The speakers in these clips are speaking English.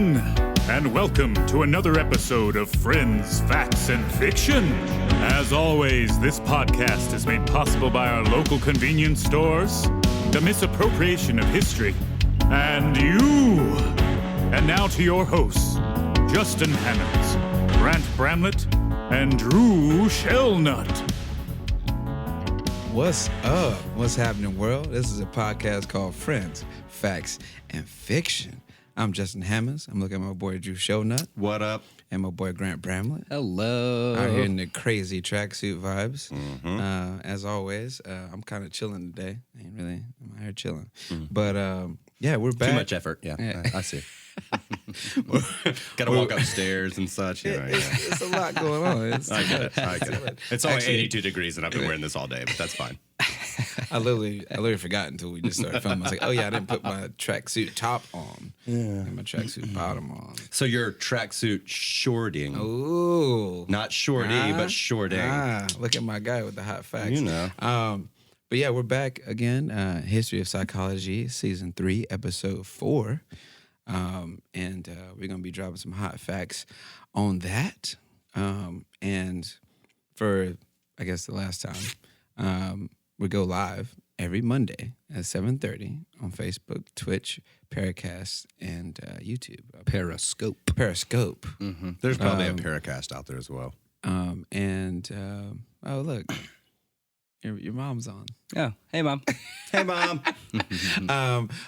everyone, and welcome to another episode of Friends, Facts, and Fiction. As always, this podcast is made possible by our local convenience stores, the misappropriation of history, and you. And now to your hosts, Justin Hammonds, Grant Bramlett, and Drew Shellnut. What's up? What's happening, world? This is a podcast called Friends, Facts, and Fiction. I'm Justin Hammonds. I'm looking at my boy Drew Shellnut. What up? And my boy Grant Bramlett. Hello. Out here in the crazy tracksuit vibes. As always, I'm kind of chilling today. I'm out here chilling. But yeah, we're back. Too much effort. Yeah. I see. Got to walk upstairs and such. It's a lot going on. I get it. It's only 82 degrees and I've been wearing this all day, but that's fine. I literally forgot until we just started filming. I was like, oh yeah, I didn't put my tracksuit top on. And my tracksuit bottom on. So you're tracksuit shorting. Ooh. Not shorty, but shorting. Look at my guy with the hot facts. You know. But yeah, we're back again. History of Psychology, Season 3, Episode 4. And we're going to be dropping some hot facts on that. And for, I guess, the last time, we go live every Monday at 7:30 on Facebook, Twitch, Paracast, and YouTube. Periscope. Mm-hmm. There's probably a Paracast out there as well. Oh, look. Your mom's on. Oh, hey, Mom. Hey, Mom.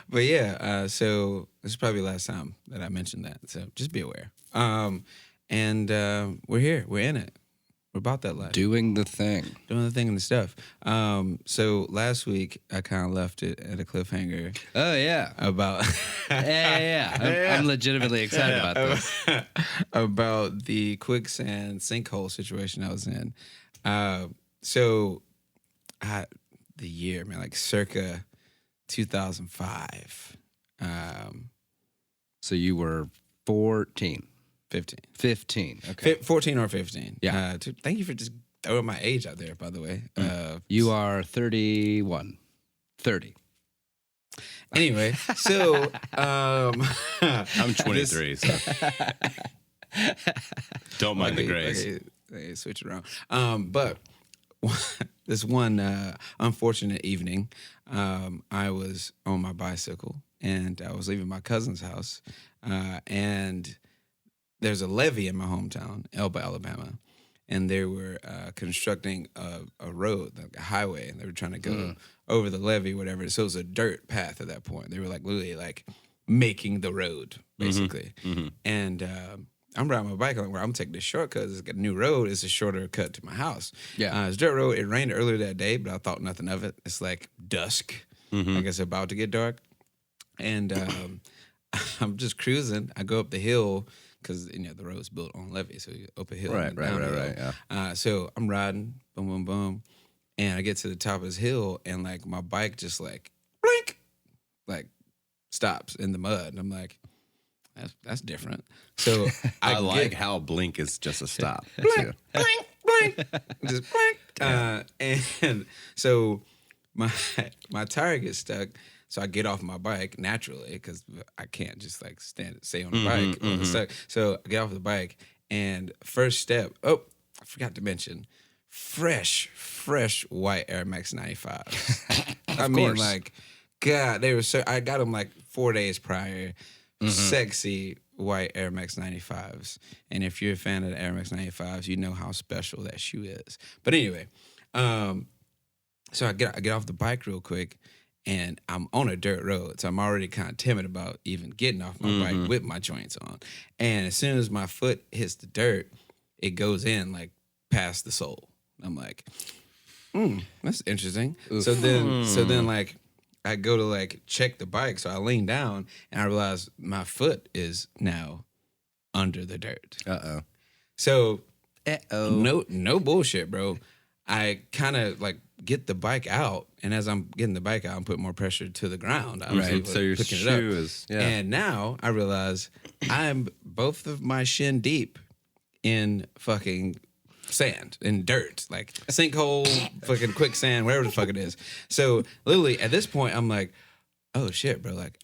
But yeah, so this is probably the last time that I mentioned that. So just be aware. And we're here. We're in it. We're about that life. Doing the thing and the stuff. So last week, I kind of left it at a cliffhanger. Oh, yeah. About... I'm legitimately excited about this. About the quicksand sinkhole situation I was in. The year, man, like circa 2005. So you were 14. 15. Okay. 14 or 15. Yeah. Thank you for just throwing my age out there, by the way. You are 31. 30. Anyway, so... I'm 23, so... Don't mind the grays. Okay, switch it around. But this one unfortunate evening, I was on my bicycle, and I was leaving my cousin's house, and... There's a levee in my hometown, Elba, Alabama, and they were constructing a road, like a highway, and they were trying to go over the levee, whatever. So it was a dirt path at that point. They were like literally like making the road, basically. And I'm riding my bike along where I'm taking this shortcut. It's got a new road. It's a shorter cut to my house. Yeah. It's a dirt road. It rained earlier that day, but I thought nothing of it. It's like dusk. I guess about to get dark. And I'm just cruising. I go up the hill, because the road's built on levee, so you up a hill. Right. Yeah. So I'm riding, boom, boom, boom, and I get to the top of this hill, and like my bike just like blink, like stops in the mud, and I'm like, that's different. So I like how blink is just a stop. Blink, blink, just blink. And so my tire gets stuck. So I get off my bike naturally because I can't just like stay on the bike. Or stuck. So I get off the bike, and first step. Oh, I forgot to mention, fresh white Air Max 95s. I mean, like, God, they were so. I got them like 4 days prior. Sexy white Air Max 95s. And if you're a fan of the Air Max 95s, you know how special that shoe is. But anyway, so I get off the bike real quick. And I'm on a dirt road, so I'm already kind of timid about even getting off my bike with my joints on. And as soon as my foot hits the dirt, it goes in like past the sole. I'm like, that's interesting. So then like I go to like check the bike, so I lean down and I realize my foot is now under the dirt. So no bullshit, bro. I kind of like get the bike out, and as I'm getting the bike out, I'm putting more pressure to the ground. Right. So your shoe is, And now I realize I'm both of my shin deep in fucking sand and dirt, like sinkhole, fucking quicksand, whatever the fuck it is. So literally at this point, I'm like, oh shit, bro, like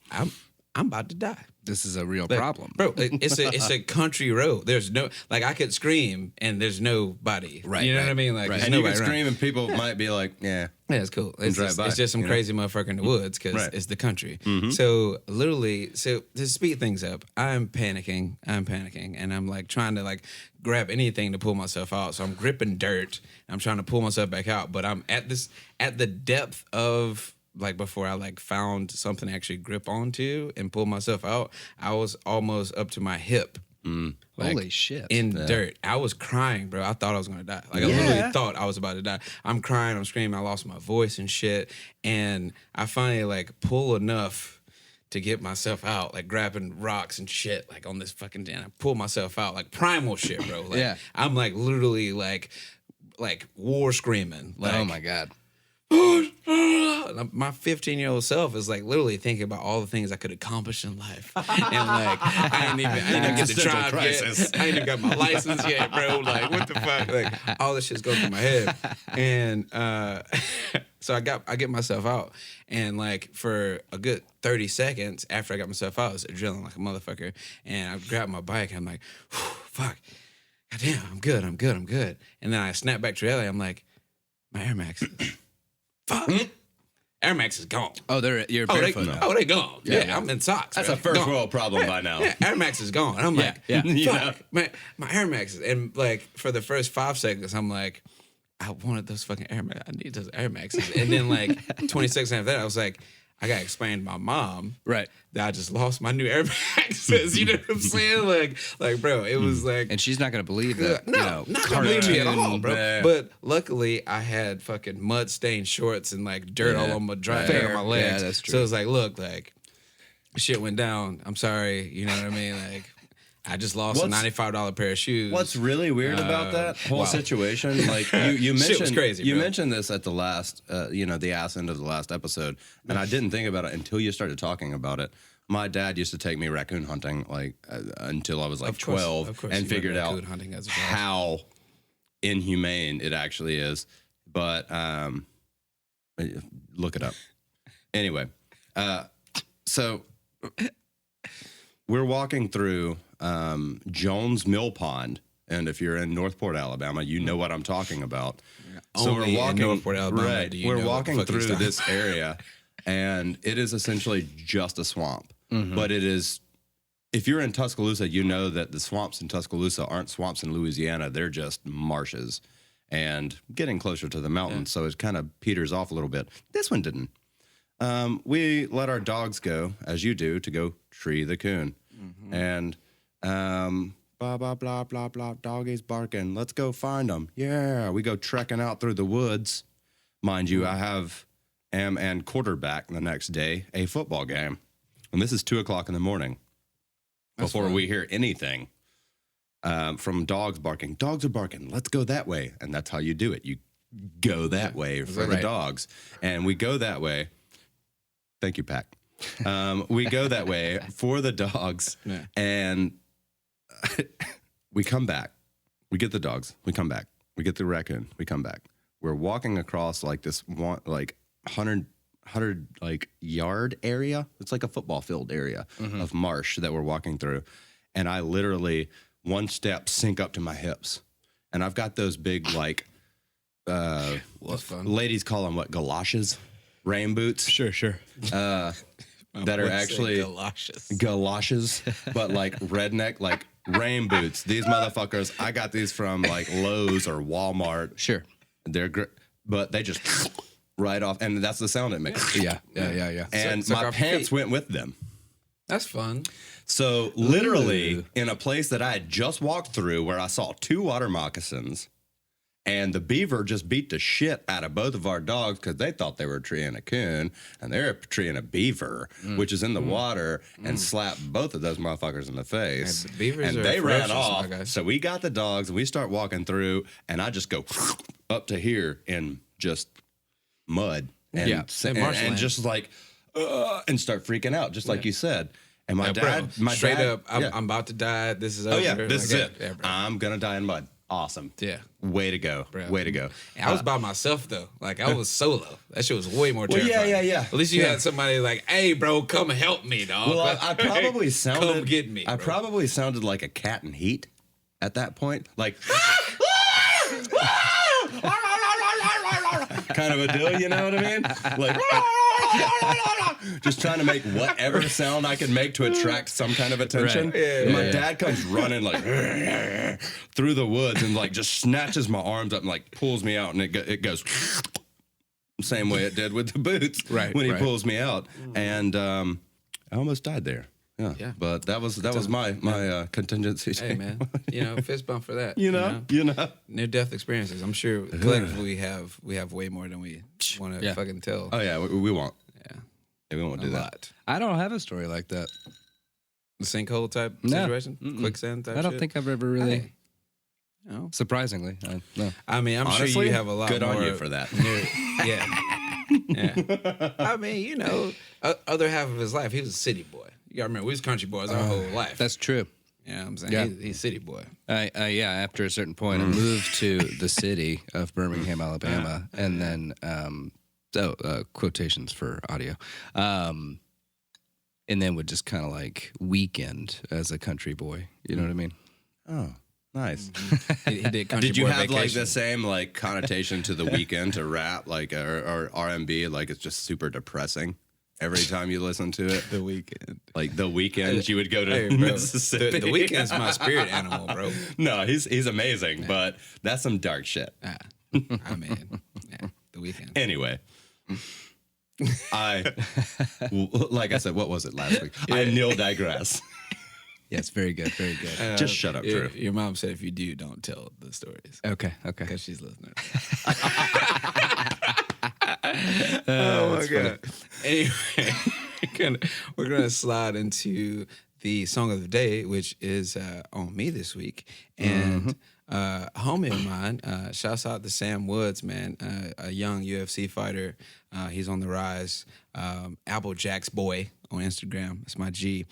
I'm about to die. This is a real Like, problem. bro. It's a country road. There's no like I could scream and there's nobody. Right, You know what I right, mean? Like right. there's And you nobody can around. scream and people might be like, yeah. Yeah, it's cool. It's drive just, by, it's just some you know? crazy motherfucker in the woods because Right. it's the country. So literally, so to speed things up, I'm panicking, and I'm like trying to like grab anything to pull myself out. So I'm gripping dirt. I'm trying to pull myself back out, but I'm at the depth of like before I like found something to actually grip onto and pull myself out. I was almost up to my hip. Like, Holy shit. in dirt. I was crying, bro. I thought I was gonna die. Like I literally thought I was about to die. I'm crying, I'm screaming, I lost my voice and shit. And I finally like pull enough to get myself out, like grabbing rocks and shit, like on this fucking den. I pull myself out, like primal shit, bro. Like, Yeah. I'm like literally like war screaming. Like, Oh my God. my 15-year-old self is like literally thinking about all the things I could accomplish in life, and like I ain't even get to drive yet. I ain't even got my license yet, bro. Like what the fuck? Like all this shit's going through my head, and so I get myself out, and like for a good 30 seconds after I got myself out, I was adrenaline like a motherfucker, and I grabbed my bike. And I'm like, fuck, goddamn, I'm good, and then I snap back to reality. I'm like, my Air Max. Fuck. Air Max is gone. Oh, you're Oh, barefoot now. they gone. Yeah, I'm in socks. That's bro. a first Gone. world problem by now. Yeah, Air Max is gone. I'm like, yeah. You know? fuck, man, my Air Max. And like for the first 5 seconds, I'm like, I wanted those fucking Air Max. I need those Air Maxes. And then like 20 seconds after that, I was like, I gotta explain to my mom Right. that I just lost my new Air Maxes. You know what I'm saying? Like, bro, it was like. And she's not going to believe that. No, not gonna believe me at all, bro. Yeah. But luckily, I had fucking mud stained shorts and like dirt all on my drive Fair. on my legs. Yeah, that's true. So it's like, look, like shit went down. I'm sorry, you know what I mean? Like, I just lost a $95 pair of shoes. What's really weird about that whole situation, like you mentioned, Shit was crazy, you bro. mentioned this at the last, the ass end of the last episode, and I didn't think about it until you started talking about it. My dad used to take me raccoon hunting, like until I was like Of course 12, you and went figured out raccoon hunting as a child. how inhumane it actually is. But look it up. Anyway, so we're walking through Jones Mill Pond, and if you're in Northport, Alabama, you know what I'm talking about. So Only we're walking, in Northport, Alabama, right? do you We're know what the walking fuck he's through talking this area, and it is essentially just a swamp. But it is, if you're in Tuscaloosa, you know that the swamps in Tuscaloosa aren't swamps in Louisiana; they're just marshes, and getting closer to the mountains, so it kind of peters off a little bit. This one didn't. We let our dogs go, as you do, to go tree the coon. And blah, blah, blah, blah, blah, doggies barking. Let's go find them. Yeah, we go trekking out through the woods. Mind you, I am and quarterback the next day a football game. And this is 2:00 in the morning before we hear anything from dogs barking. Dogs are barking. Let's go that way. And that's how you do it. You go that way for the Right. dogs. And we go that way. Thank you, Pac. We go that way for the dogs, and we come back. We get the dogs. We come back. We get the raccoon. We come back. We're walking across like this one, like 100 like yard area. It's like a football field area of marsh that we're walking through, and I literally one step sink up to my hips, and I've got those big like ladies call them what, galoshes, rain boots. Sure. That are actually galoshes, but like redneck, like rain boots. These motherfuckers, I got these from like Lowe's or Walmart. Sure. They're great, but they just right off, and that's the sound it makes. Yeah. And Suck my off your pants feet. went with them. That's fun. So literally in a place that I had just walked through where I saw 2 water moccasins, and the beaver just beat the shit out of both of our dogs because they thought they were treeing a coon, and they were treeing a beaver, which is in the water, and slapped both of those motherfuckers in the face. Yeah, beavers and are they ran ferocious, my off. guys. So we got the dogs, and we start walking through, and I just go up to here in just mud. And, Yeah, and marshland. just like, and start freaking out, just like you said. And my Yeah, dad, bro, straight up, yeah. I'm about to die. This is Oh over. yeah, this is Like, it. yeah, bro. I'm gonna die in mud. awesome. Yeah. Way to go. Bro. Way to go. And I was by myself though. Like I was solo. That shit was way more Well, terrifying. yeah. At least you had somebody like, hey, bro, come help me, dog. Well, I probably sounded. Come get me. I bro. probably sounded like a cat in heat at that point, like kind of a deal. You know what I mean? Like just trying to make whatever sound I could make to attract some kind of attention. Right. And my dad comes running like through the woods and like just snatches my arms up and like pulls me out, and it goes. Same way it did with the boots when he pulls me out, and I almost died there. Yeah. But that was my contingency. Hey man, fist bump for that. You know. Near death experiences. I'm sure collectively we have way more than we want to fucking tell. Oh yeah, we won't. Yeah, We won't do a that. lot. I don't have a story like that. The sinkhole type No. situation, Mm-mm. quicksand type. I don't shit? think I've ever really. Hey, no. Surprisingly, no. I mean, I'm Honestly, sure you have a lot good more. on you for that. Yeah. I mean, other half of his life, he was a city boy. You gotta remember, we was country boys our whole life. That's true. You know what I'm saying? Yeah. He's city boy. After a certain point, I moved to the city of Birmingham, Alabama, and then quotations for audio, and then would just kind of like weekend as a country boy. You know what I mean? Oh, nice. He did country Did you boy have like vacation. the same like connotation to the weekend to rap, like or R&B? Like it's just super depressing every time you listen to it. The weekend? Like the weekend, you would go to Hey, bro, Mississippi. the weekend's my spirit animal, bro. No, he's amazing, but that's some dark shit. I mean, the weekend. Anyway, like I said, what was it last week? I Neil digress. Yes, very good, very good. Just shut up, Drew. Your mom said if you do, don't tell the stories. Okay. Because she's listening. Oh my god. Anyway, we're gonna slide into the song of the day, which is on me this week, and a homie of mine. Shouts out to Sam Woods, man, a young UFC fighter. He's on the rise. Applejack's boy on Instagram. That's my G.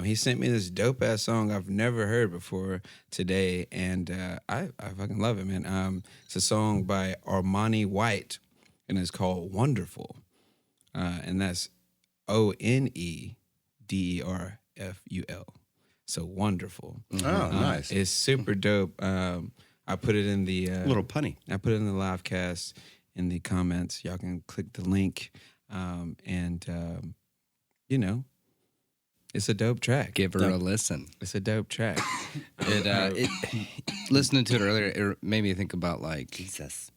He sent me this dope ass song I've never heard before today, and I fucking love it, man. It's a song by Armani White, and it's called Wonderful, and that's ONEDERFUL. So Wonderful. Oh, nice. It's super dope. I put it in the A little punny. I put it in the live cast in the comments. Y'all can click the link, it's a dope track. Give her a listen. It's a dope track. Listening to it earlier, it made me think about like Jesus.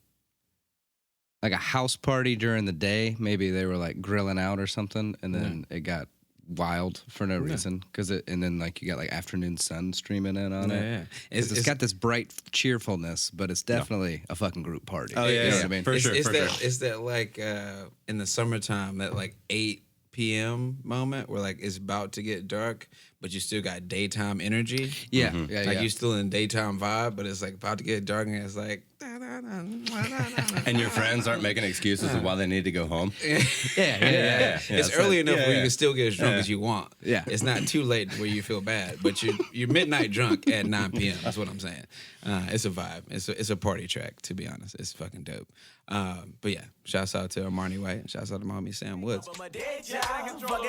like a house party during the day. Maybe they were like grilling out or something, and then it got wild for no reason and then like you got like afternoon sun streaming in on it. Yeah. It's got this bright cheerfulness, but it's definitely a fucking group party. Oh, yeah, You know yeah. what I mean? For sure. It's that like in the summertime, that like 8 p.m. moment where like it's about to get dark, but you still got daytime energy. Yeah, Mm-hmm. yeah, Like yeah. you still in daytime vibe, but it's like about to get dark and it's like. And your friends aren't making excuses of why they need to go home. yeah. It's early enough where you can still get as drunk as you want. Yeah. It's not too late where you feel bad, but you're midnight drunk at 9 p.m. That's what I'm saying. It's a vibe. It's a party track, to be honest. It's fucking dope. But yeah, shouts out to Armani White and shouts out to my homie Sam Woods. Fucking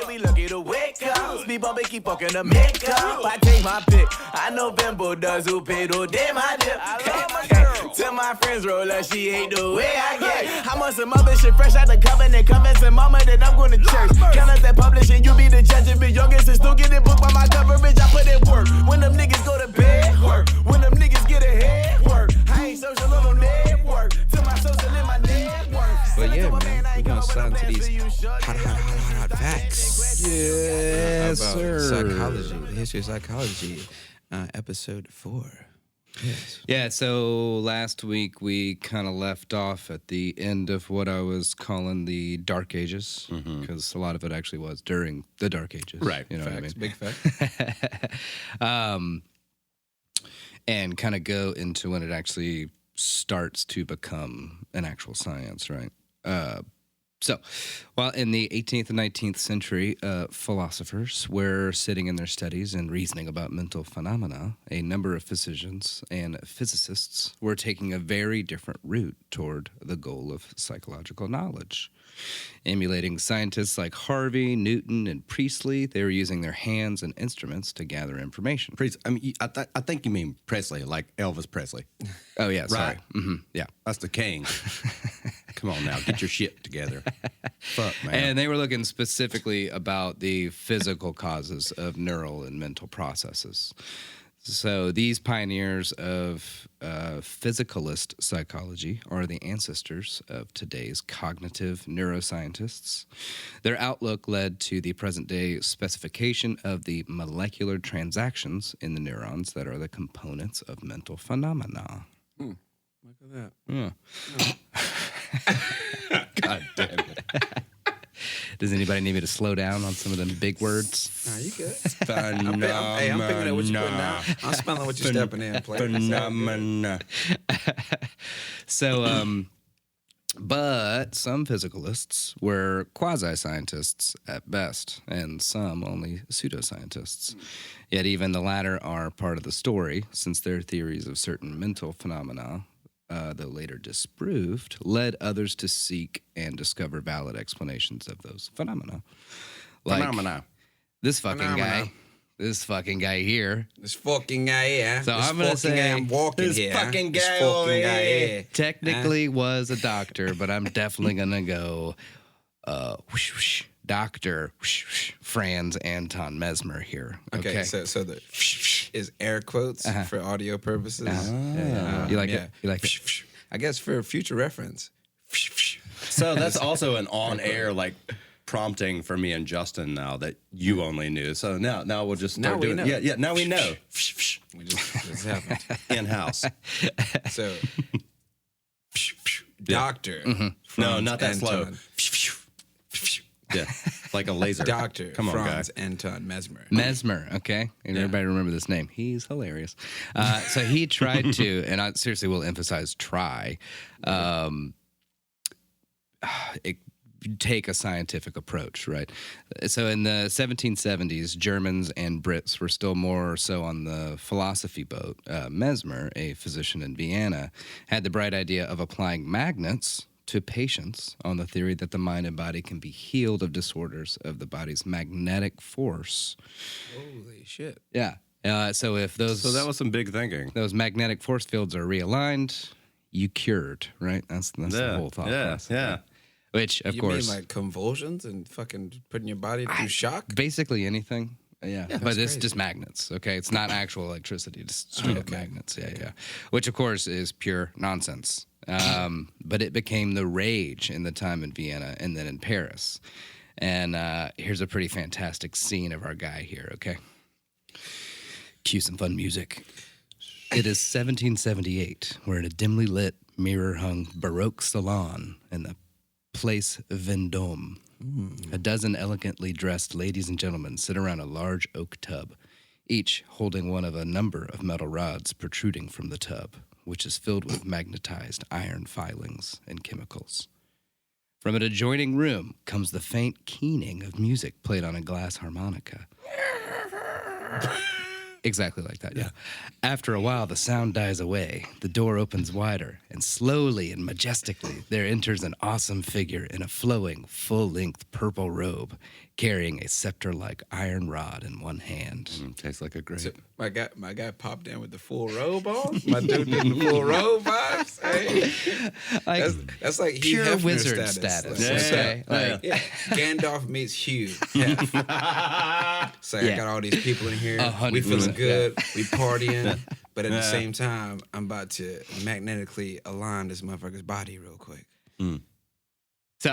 we lucky to wake up. Speed bump and keep fucking the makeup. I take my pick. I know Bimbo does who paid all day my dip. I love my girl. Tell my friends roll up, she hate the way I get. I'm on some other shit fresh out the covenant. Convincing mama that I'm going to church. Count up that publishing, you be the judge and be youngest and still get it booked by my coverage. I put in work. When them niggas go to bed, work. When them niggas get ahead, work. I ain't social on no network. To my social in my network. But yeah, man, we're gonna slide into these hot facts. Yes, about sir. psychology, the history of psychology, episode 4. Yes. Yeah, so last week we kind of left off at the end of what I was calling the Dark Ages, because a lot of it actually was during the Dark Ages. Right. You know Facts, what I mean? big fact. And kind of go into when it actually starts to become an actual science, right? So, while in the 18th and 19th century, philosophers were sitting in their studies and reasoning about mental phenomena, a number of physicians and physicists were taking a very different route toward the goal of psychological knowledge. Emulating scientists like Harvey, Newton, and Priestley, they were using their hands and instruments to gather information. I mean, I think you mean Presley, like Elvis Presley. Oh, yeah, sorry. Right. Yeah. That's the king. Come on now, get your shit together. Fuck, man. And they were looking specifically about the physical causes of neural and mental processes. So these pioneers of physicalist psychology are the ancestors of today's cognitive neuroscientists. Their outlook led to the present-day specification of the molecular transactions in the neurons that are the components of mental phenomena. Look at that. Yeah. God damn it. Does anybody need me to slow down on some of them big words? Nah, you good. I'm picking up what you're putting down. I'm smelling what you're stepping in. Phenomena. So, but some physicalists were quasi-scientists at best, and some only pseudoscientists. Yet even the latter are part of the story, since their theories of certain mental phenomena, though later disproved, led others to seek and discover valid explanations of those phenomena. Like Phenomena. this fucking guy. This fucking guy here. This fucking guy here. So this I'm gonna fucking say guy I'm walking this here. fucking This guy fucking over guy here. here. Technically was a doctor, but I'm definitely gonna go whoosh, whoosh, Dr. whoosh, whoosh, Franz Anton Mesmer here. Okay, so the is air quotes for audio purposes. You like it? You like it? I guess for future reference. So that's also an on-air like prompting for me and Justin now that you only knew. So now we'll just start Now we doing know. Yeah, now we know. We just happened. In-house. So doctor. No, Franz not that slow. Anton. Yeah, like a laser. Doctor Come on, Franz guy. Anton Mesmer. Mesmer, okay? And everybody remember this name. He's hilarious. So he tried to, and I seriously will emphasize try, take a scientific approach, right? So in the 1770s, Germans and Brits were still more so on the philosophy boat. Mesmer, a physician in Vienna, had the bright idea of applying magnets to patients on the theory that the mind and body can be healed of disorders of the body's magnetic force. Holy shit. Yeah. So if those So that was some big thinking. those magnetic force fields are realigned, you cured, right? That's the whole thought process. Yeah. Which, of You course, mean like convulsions and fucking putting your body through shock? basically anything. Yeah, but it's crazy. just magnets. Okay, it's not actual electricity, just straight up magnets. Yeah. Which, of course, is pure nonsense. But it became the rage in the time in Vienna and then in Paris. And here's a pretty fantastic scene of our guy here. Okay, cue some fun music. It is 1778. We're in a dimly lit, mirror-hung Baroque salon in the Place Vendôme. A dozen elegantly dressed ladies and gentlemen sit around a large oak tub, each holding one of a number of metal rods protruding from the tub, which is filled with magnetized iron filings and chemicals. From an adjoining room comes the faint keening of music played on a glass harmonica. Exactly like that, yeah. After a while, the sound dies away. The door opens wider, and slowly and majestically, there enters an awesome figure in a flowing, full-length purple robe, carrying a scepter-like iron rod in one hand. Tastes like a grape. So my guy popped in with the full robe on. My dude did the full robe vibes. Hey, that's like Hugh Pure Hefner wizard status. status, okay? Like, Yeah. Gandalf meets Hugh. Hef. So I got all these people in here. 100%, We feeling good. We partying. But at the same time, I'm about to magnetically align this motherfucker's body real quick. So,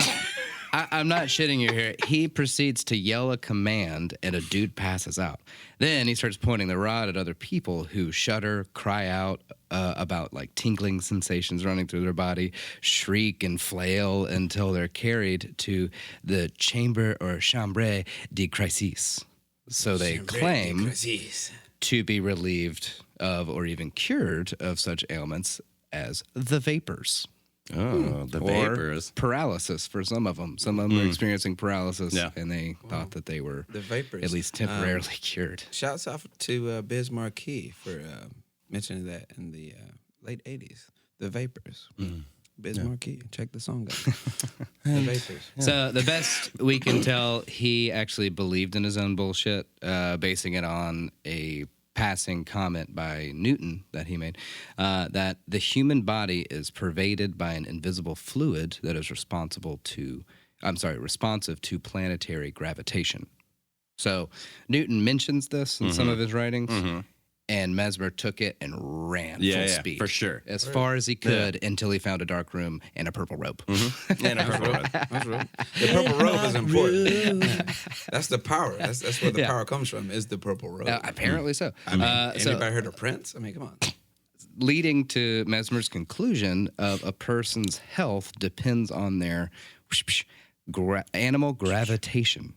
I'm not shitting you here. He proceeds to yell a command, and a dude passes out. Then he starts pointing the rod at other people who shudder, cry out about like tingling sensations running through their body, shriek and flail until they're carried to the chambre or chambre de crisis. So they claim to be relieved of or even cured of such ailments as the vapors. Oh, the or vapors. paralysis for some of them. Some of them were experiencing paralysis, Yeah. and they thought that they were The vapors. at least temporarily cured. Shouts out to Biz Marquee for mentioning that in the late 80s. The Vapors. Biz Marquee. Check the song out. The Vapors. So the best we can tell, he actually believed in his own bullshit, basing it on a passing comment by Newton that he made, that the human body is pervaded by an invisible fluid that is responsive to planetary gravitation. So Newton mentions this in some of his writings, and Mesmer took it and ran full speed. for sure. As far as he could until he found a dark room and a purple robe. And a purple robe. That's right. The purple robe is important. That's the power. That's where the Yeah. power comes from, is the purple robe. Apparently so. I mean, So- anybody heard of Prince? I mean, come on. leading to Mesmer's conclusion of a person's health depends on their animal gravitation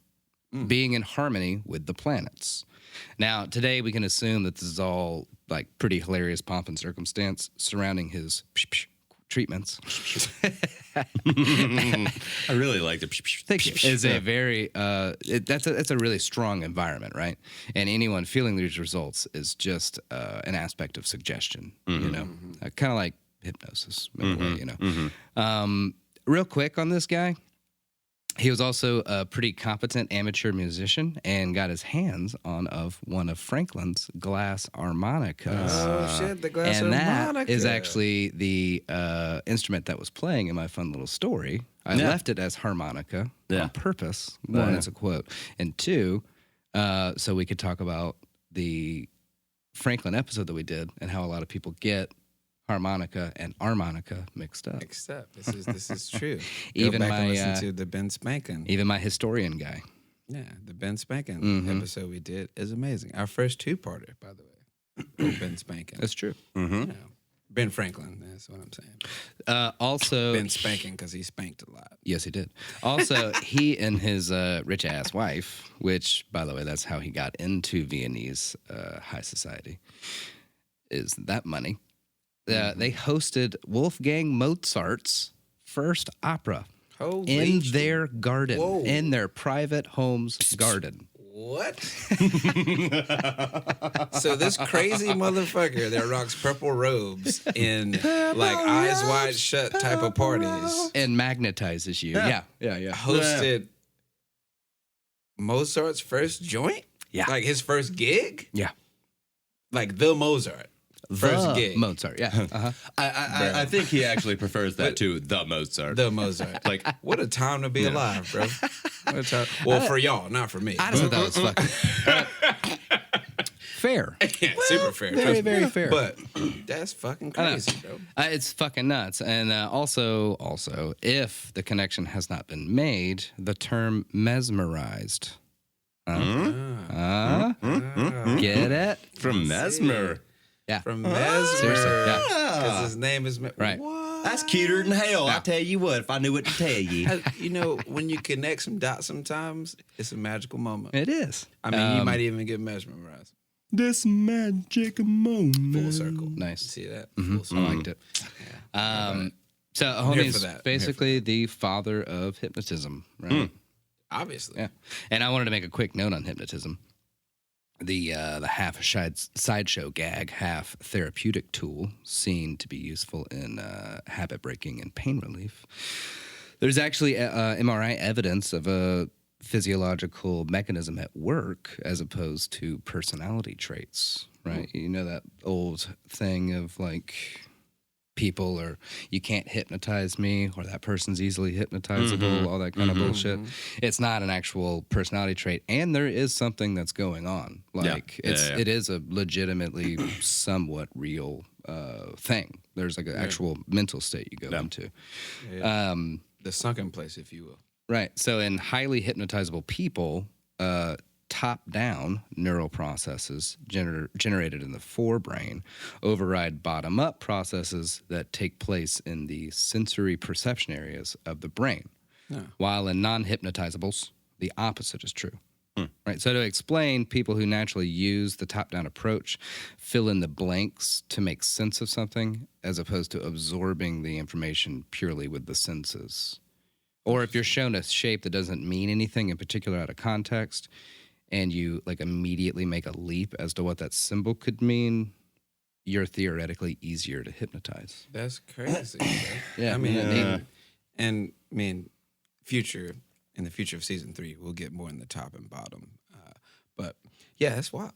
being in harmony with the planets. Now, today we can assume that this is all like pretty hilarious pomp and circumstance surrounding his treatments. I really like the. Thank you. Is a very that's a really strong environment, right? And anyone feeling these results is just an aspect of suggestion, you know, kind of like hypnosis, in a way, you know. Real quick on this guy, he was also a pretty competent amateur musician and got his hands on one of Franklin's glass harmonicas. Oh, shit, the glass And harmonica. that is actually the instrument that was playing in my fun little story. I left it as harmonica on purpose. One, it's a quote. And two, so we could talk about the Franklin episode that we did and how a lot of people get harmonica and armonica mixed up. Except this is true. Even Go back and my, listen to the Ben Spankin. Even my historian guy. Yeah, the Ben Spankin episode we did is amazing. Our first two-parter, by the way. Ben Spankin. That's true. You know, Ben Franklin, that's what I'm saying. Also, Ben Spankin because he spanked a lot. yes, he did. Also, he and his rich ass wife, which, by the way, that's how he got into Viennese high society, is that money. They hosted Wolfgang Mozart's first opera Holy in shit. their garden, Whoa. in their private home's garden. What? So this crazy motherfucker that rocks purple robes in like eyes wide shut type of parties And magnetizes you. Yeah. hosted Mozart's first joint? Yeah. Like his first gig? Yeah. Like the Mozart. First The gig. Mozart, yeah. Uh-huh. I think he actually prefers that to the Mozart. The Mozart. Like, what a time to be alive, bro. What a time. Well, for y'all, not for me. I just thought that was fucking fair. Yeah, super fair. very, trust me. very fair. But that's fucking crazy, bro. It's fucking nuts. And also, if the connection has not been made, the term mesmerized. Get it? From Mesmer. Yeah. From Mesmer. Seriously, yeah. Because his name is Right. What? That's cuter than hell. I tell you what, if I knew what to tell you. You know, when you connect some dots sometimes, it's a magical moment. It is. I mean, you might even get mesmerized. This magic moment. Full circle. Nice. See that? I Full circle. liked it. So here homie's for that. I'm here for basically the father of hypnotism, right? Obviously. Yeah. And I wanted to make a quick note on hypnotism. The half sideshow gag, half therapeutic tool seen to be useful in habit breaking and pain relief. There's actually MRI evidence of a physiological mechanism at work as opposed to personality traits, right? You know that old thing of like people or you can't hypnotize me or that person's easily hypnotizable, all that kind of bullshit. It's not an actual personality trait, and there is something that's going on. Like it is a legitimately somewhat real thing. There's like an actual mental state you go into. The sunken place, if you will. Right. So in highly hypnotizable people, top-down neural processes generated in the forebrain override bottom-up processes that take place in the sensory perception areas of the brain. While in non-hypnotizables, the opposite is true. Right. So to explain, people who naturally use the top-down approach fill in the blanks to make sense of something, as opposed to absorbing the information purely with the senses. Or if you're shown a shape that doesn't mean anything in particular out of context, and you like immediately make a leap as to what that symbol could mean, you're theoretically easier to hypnotize. That's crazy. Yeah, I mean, yeah. and I mean, in the future of season 3, we'll get more in the top and bottom. But yeah, that's wild.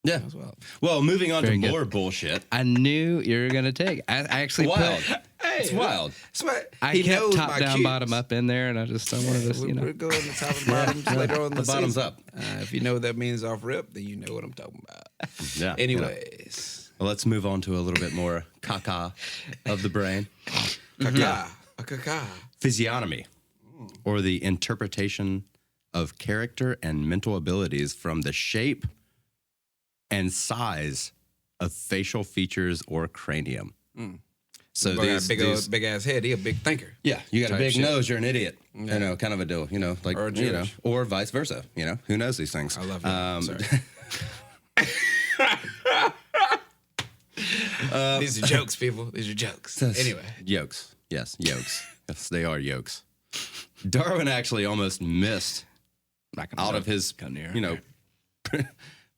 Yeah. That's wild. Well, moving on Very to good. more bullshit. I knew you were going to take it. I actually Wild. put... It's wild. That's what I he kept knows top my down, cues. bottom up in there, and I wanted to, We're going the top and bottom just later on in The bottom's season. up. If you know what that means off rip, then you know what I'm talking about. Yeah. Anyways, Well, let's move on to a little bit more caca of the brain. caca, a caca. Physiognomy, or the interpretation of character and mental abilities from the shape and size of facial features or cranium. So Boy got a these, big ass head. He a big thinker. yeah, you got a type big shit. nose, you're an idiot. You know, kind of a deal. You know, like Or Jewish. or vice versa. You know, who knows these things? I love you. Sorry. These are jokes, people. These are jokes. Anyway, Yolks. Yes, yolks. Yes, they are yolks. Darwin actually almost missed Not gonna out of his, go near. you know,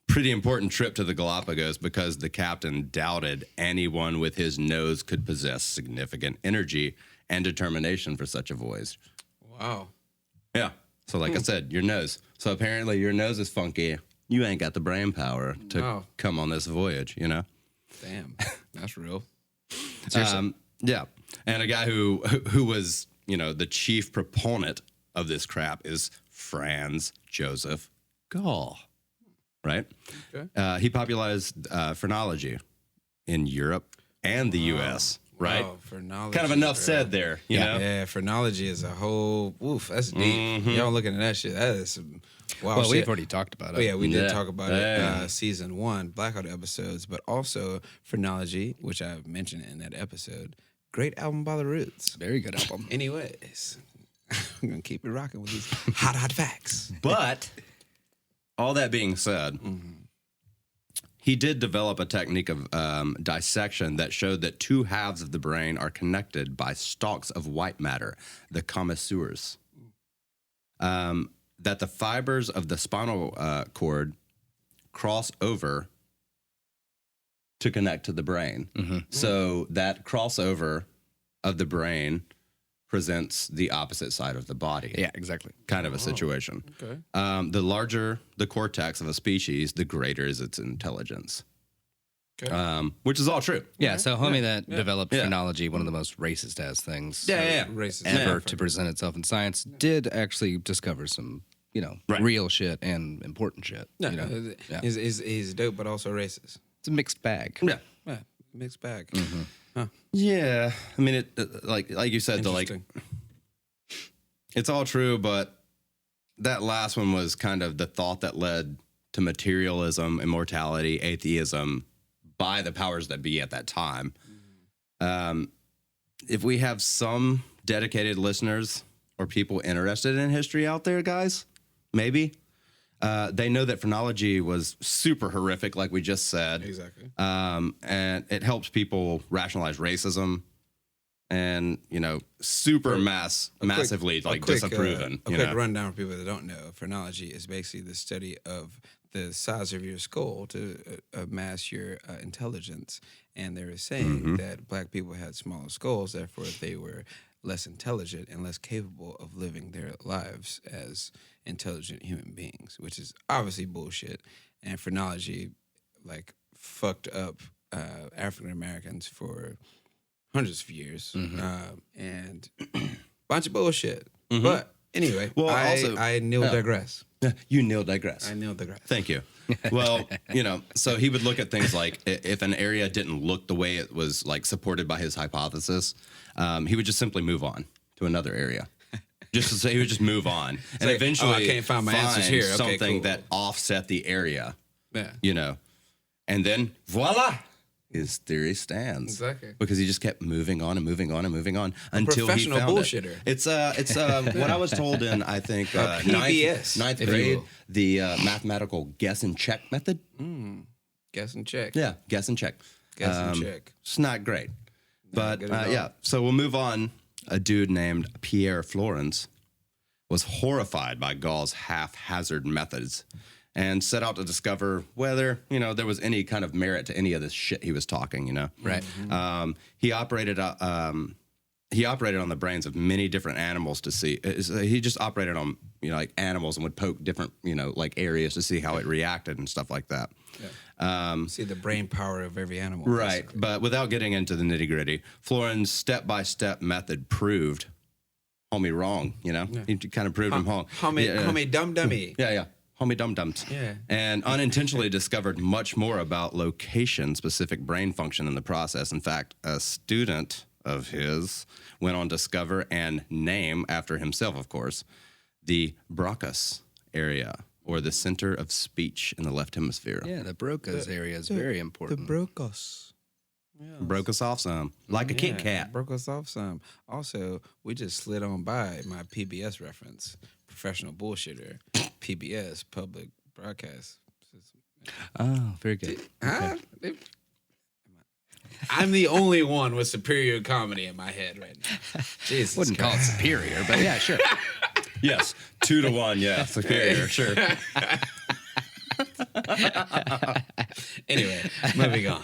pretty important trip to the Galapagos because the captain doubted anyone with his nose could possess significant energy and determination for such a voyage. wow. Yeah. So, like I said, your nose. So apparently, your nose is funky. You ain't got the brain power to No. come on this voyage. You know. Damn, that's real. Yeah, and a guy who was, you know, the chief proponent of this crap is Franz Joseph Gall, right? Okay. He popularized phrenology in Europe and the U.S., right? Wow, phrenology, Kind of enough bro. said there, you know? Yeah, phrenology is a whole. Oof, that's deep. Y'all looking at that shit? That is some wild Well, shit. we've already talked about it. Oh, yeah, we did Yeah. talk about Yeah. it season 1, Blackout episodes, but also phrenology, which I mentioned in that episode. Great album by The Roots. Very good album. Anyways, I'm gonna keep it rocking with these hot facts. But all that being said, he did develop a technique of dissection that showed that 2 halves of the brain are connected by stalks of white matter, the commissures. That the fibers of the spinal cord cross over to connect to the brain. So that crossover of the brain presents the opposite side of the body. Yeah, exactly. Kind of a situation. Okay. The larger the cortex of a species, the greater is its intelligence. Okay. Which is all true. Yeah, so homie that developed Yeah. phrenology, one of the most racist ass things Racist. ever Yeah. to present itself in science, did actually discover some, you know, Right. real shit and important shit. No, you know? Yeah. he's dope, but also racist. It's a mixed bag. Yeah. Yeah, mixed bag. Yeah. I mean, like you said, Interesting. it's all true, but that last one was kind of the thought that led to materialism, immortality, atheism by the powers that be at that time. If we have some dedicated listeners or people interested in history out there, guys, maybe they know that phrenology was super horrific, like we just said. Exactly. And it helps people rationalize racism and, you know, super massively disapproven. A quick rundown for people that don't know. Phrenology is basically the study of the size of your skull to amass your intelligence. And they were saying that black people had smaller skulls, therefore they were less intelligent and less capable of living their lives as intelligent human beings, which is obviously bullshit. And phrenology, like, fucked up African Americans for hundreds of years, and bunch of bullshit. But anyway, Well, I digress. You nil digress. I digress. Thank you. Well, you know, so he would look at things like if an area didn't look the way it was like supported by his hypothesis, he would just simply move on to another area. Just to say he would just move on and like, eventually I can't find my answers here. Okay, something cool. that offset the area, Yeah. you know, and then voila, his theory stands. Exactly. Because he just kept moving on and moving on and moving on until he professional found bullshitter. it. It's what I was told in, I think, PBS, ninth if you grade, will. the mathematical guess and check method. Guess and check. Yeah, guess and check. Guess and check. It's not great. But good at all. yeah, so we'll move on. A dude named Pierre Florens was horrified by Gall's haphazard methods and set out to discover whether, there was any kind of merit to any of this shit he was talking, Right. He operated on the brains of many different animals to see. He just operated on, like animals and would poke different, like areas to see how it reacted and stuff like that. See the brain power of every animal. Right. basically. But without getting into the nitty gritty, Floren's step-by-step method proved homie wrong, He kind of proved him wrong. Homie dum dummy. Yeah. Homie dum-dums. Yeah. And unintentionally discovered much more about location-specific brain function in the process. In fact, a student of his went on to discover and name, after himself, of course, the Broca's area, or the center of speech in the left hemisphere. Yeah, the Broca's area is very important. Brocos. Broke us off some, like a Kit Kat. Broke us off some. Also, we just slid on by my PBS reference. Professional bullshitter. PBS, public broadcast. Oh, very good. Huh? I'm the only one with superior comedy in my head right now. Jesus Wouldn't call it Christ. superior, but yeah, sure. Yes, 2-1. Yeah, superior. Sure. Anyway, moving on.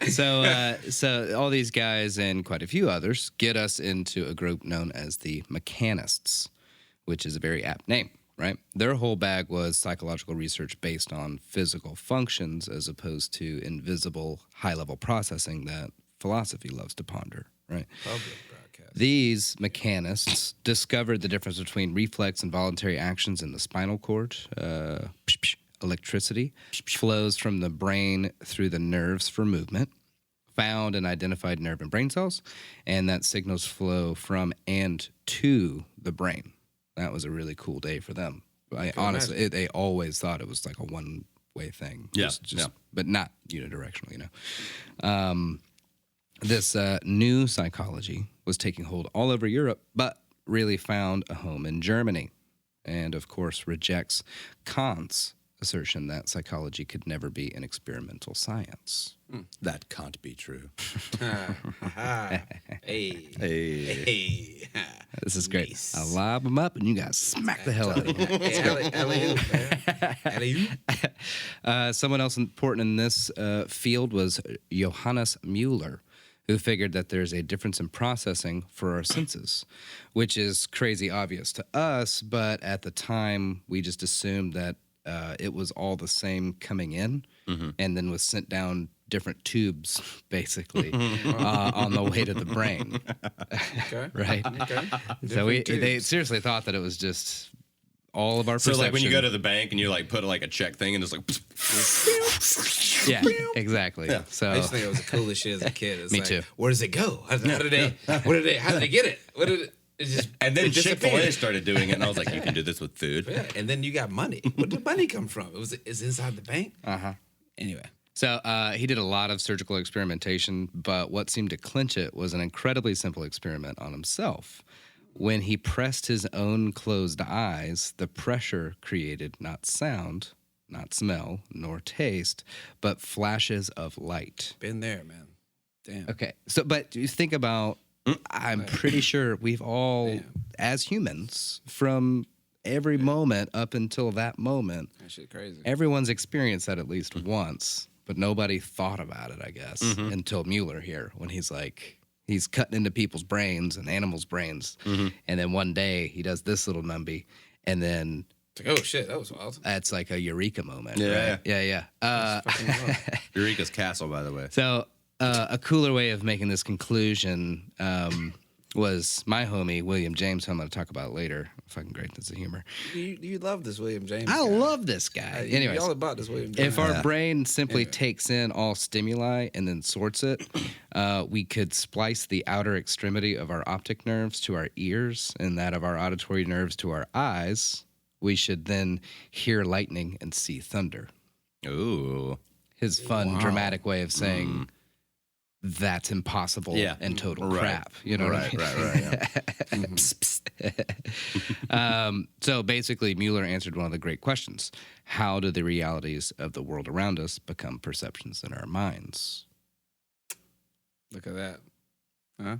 So all these guys and quite a few others get us into a group known as the Mechanists, which is a very apt name, right? Their whole bag was psychological research based on physical functions as opposed to invisible high-level processing that philosophy loves to ponder, right? Public broadcast. These mechanists discovered the difference between reflex and voluntary actions in the spinal cord. Electricity flows from the brain through the nerves for movement, found and identified nerve and brain cells, and that signals flow from and to the brain. That was a really cool day for them. Honestly, they always thought it was like a one-way thing. Yeah, But not unidirectional, This new psychology was taking hold all over Europe, but really found a home in Germany. And, of course, rejects Kant's assertion that psychology could never be an experimental science. That can't be true. Hey. Hey. This is great. Nice. I'll lob them up, and you guys smack the hell out of them. Hey, alley-oop, man. Alley-oop. Someone else important in this field was Johannes Mueller, who figured that there's a difference in processing for our senses, which is crazy obvious to us, but at the time, we just assumed that it was all the same coming in and then was sent down different tubes, basically, on the way to the brain. Okay. Right? Okay. So they tubes. seriously thought that it was just all of our So perception. like when you go to the bank and you like put like a check thing and it's like, Yeah, exactly. I So used to think it was the coolest shit as a kid. It's Me like, too. Where does it go? How did they get it? What did it? It just and then it disappeared. Chick-fil-A started doing it and I was like, you can do this with food. Yeah, and then you got money. Where did money come from? It's inside the bank. Anyway, So he did a lot of surgical experimentation, but what seemed to clinch it was an incredibly simple experiment on himself. When he pressed his own closed eyes, the pressure created not sound, not smell, nor taste, but flashes of light. been there, man. Damn. Okay, so but you think about, I'm pretty sure we've all, as humans, from every moment up until that moment, That shit crazy. everyone's experienced that at least once, but nobody thought about it, I guess, until Mueller here, when he's like, he's cutting into people's brains and animals' brains. And then one day he does this little numby, and then It's like, oh shit, that was wild. that's like a eureka moment. Yeah. Right? Yeah. Fucking wild. Eureka's Castle, by the way. So a cooler way of making this conclusion was my homie, William James, who I'm going to talk about later. Fucking great sense of humor. You love this William James. I guy. love this guy. Anyways, y'all about this William James. if our brain simply takes in all stimuli and then sorts it, we could splice the outer extremity of our optic nerves to our ears and that of our auditory nerves to our eyes. We should then hear lightning and see thunder. Ooh. His fun, dramatic way of saying that's impossible Yeah. and total Right. crap. You know Right, what I mean? right. Yeah. So basically, Mueller answered one of the great questions: how do the realities of the world around us become perceptions in our minds? Look at that. Huh?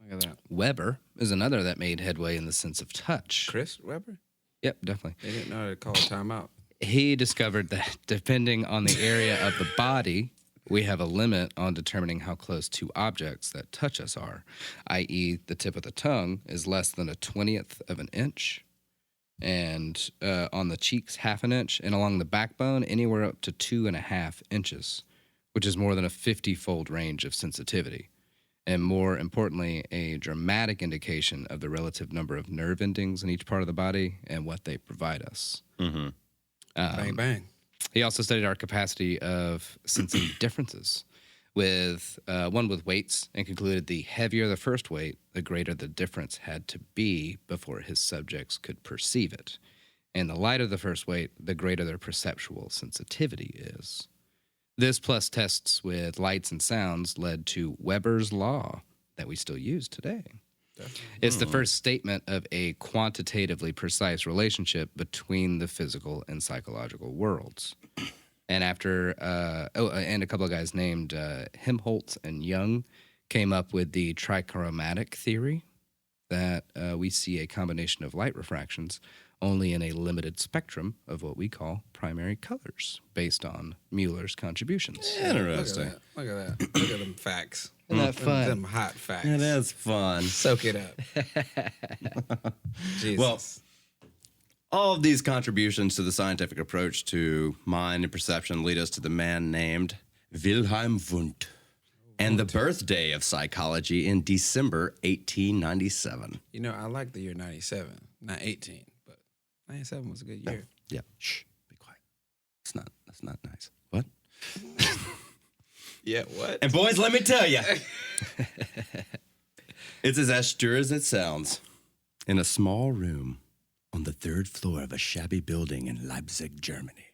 Look at that. Weber is another that made headway in the sense of touch. Chris Webber? Yep, definitely. They didn't know how to call a timeout. He discovered that depending on the area of the body, we have a limit on determining how close two objects that touch us are, i.e., the tip of the tongue is less than a 20th of an inch, and on the cheeks, half an inch, and along the backbone, anywhere up to 2.5 inches, which is more than a 50-fold range of sensitivity. And more importantly, a dramatic indication of the relative number of nerve endings in each part of the body and what they provide us. Bang, bang. He also studied our capacity of sensing differences with one with weights, and concluded the heavier the first weight, the greater the difference had to be before his subjects could perceive it. And the lighter the first weight, the greater their perceptual sensitivity is. This, plus tests with lights and sounds, led to Weber's law that we still use today. It's the first statement of a quantitatively precise relationship between the physical and psychological worlds. And after, and a couple of guys named Helmholtz and Jung came up with the trichromatic theory that we see a combination of light refractions only in a limited spectrum of what we call primary colors, based on Mueller's contributions. Interesting. Look at that. Look at them facts. Isn't that fun? Them hot facts. It is fun. Soak it up. Jesus. Well, all of these contributions to the scientific approach to mind and perception lead us to the man named Wilhelm Wundt and the birthday of psychology in December 1897. you know, I like the year 97, not 18, but 97 was a good year. Yeah. Shh. Be quiet. That's not nice. What? Yeah, what? And boys, let me tell you, it's as sure as it sounds. In a small room on the 3rd floor of a shabby building in Leipzig, Germany,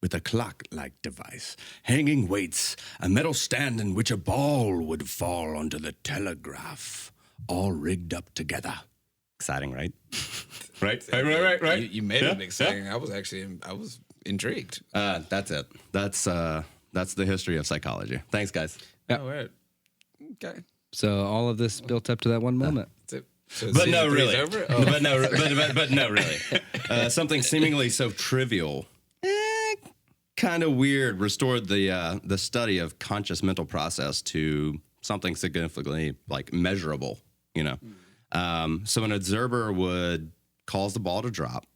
with a clock-like device, hanging weights, a metal stand in which a ball would fall onto the telegraph, all rigged up together. Exciting, right? Right. You made it exciting. I was intrigued. That's it. That's the history of psychology. Thanks, guys. Oh, right. Okay. So all of this built up to that one moment. That's it. So But no, season 3 is really. over? Oh. But no, really. Something seemingly so trivial, kind of weird, restored the study of conscious mental process to something significantly like measurable. You know, so an observer would cause the ball to drop.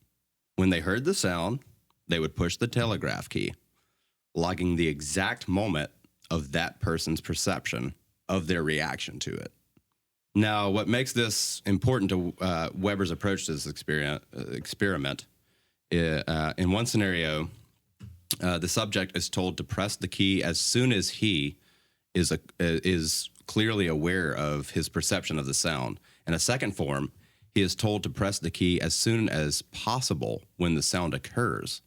When they heard the sound, they would push the telegraph key, logging the exact moment of that person's perception of their reaction to it. Now, what makes this important to Weber's approach to this experiment, in one scenario, the subject is told to press the key as soon as he is clearly aware of his perception of the sound. In a second form, he is told to press the key as soon as possible when the sound occurs.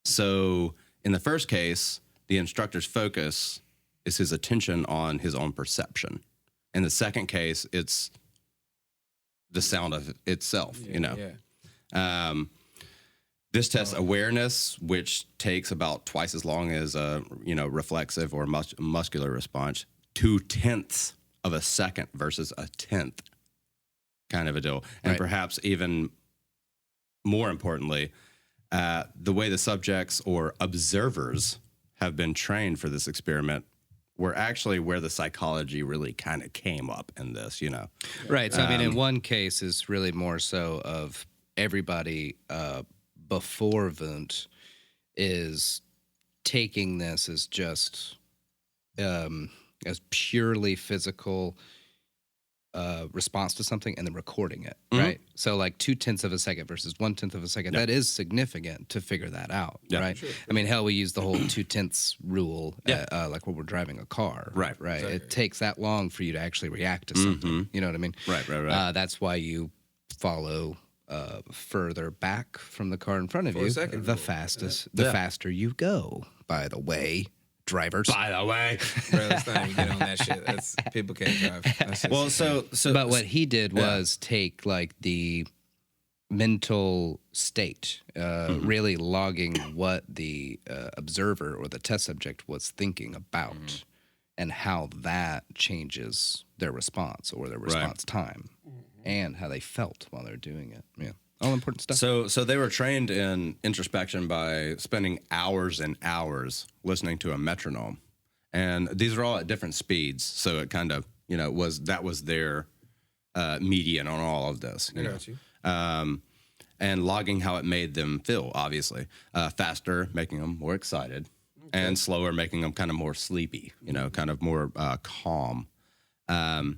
So, in the first case, the instructor's focus is his attention on his own perception. In the second case, it's the sound of itself, you know. Yeah. This tests awareness, which takes about twice as long as a reflexive or muscular response, 0.2 of a second versus a tenth kind of a deal. And perhaps even more importantly, the way the subjects or observers have been trained for this experiment were actually where the psychology really kind of came up in this, you know. Right. So, I mean, in one case is really more so of everybody before Wundt is taking this as just as purely physical response to something and then recording it, right? So like 0.2 of a second versus 1/10 of a second, that is significant to figure that out, right? Sure. I mean, hell, we use the whole 0.2 rule, like when we're driving a car, right? Exactly. It takes that long for you to actually react to something. You know what I mean? Right. That's why you follow further back from the car in front of you, the faster you go. By the way, drivers. By the way. Bro, let's not even get on that shit. That's people can't drive. That's just Well, so But what he did was take like the mental state, really logging what the observer or the test subject was thinking about and how that changes their response or their response time and how they felt while they're doing it. Yeah. All important stuff. So they were trained in introspection by spending hours and hours listening to a metronome. And these are all at different speeds. So it kind of, was their median on all of this. You know? got you. And logging how it made them feel, obviously. Faster, making them more excited, and slower, making them kind of more sleepy, kind of more calm. For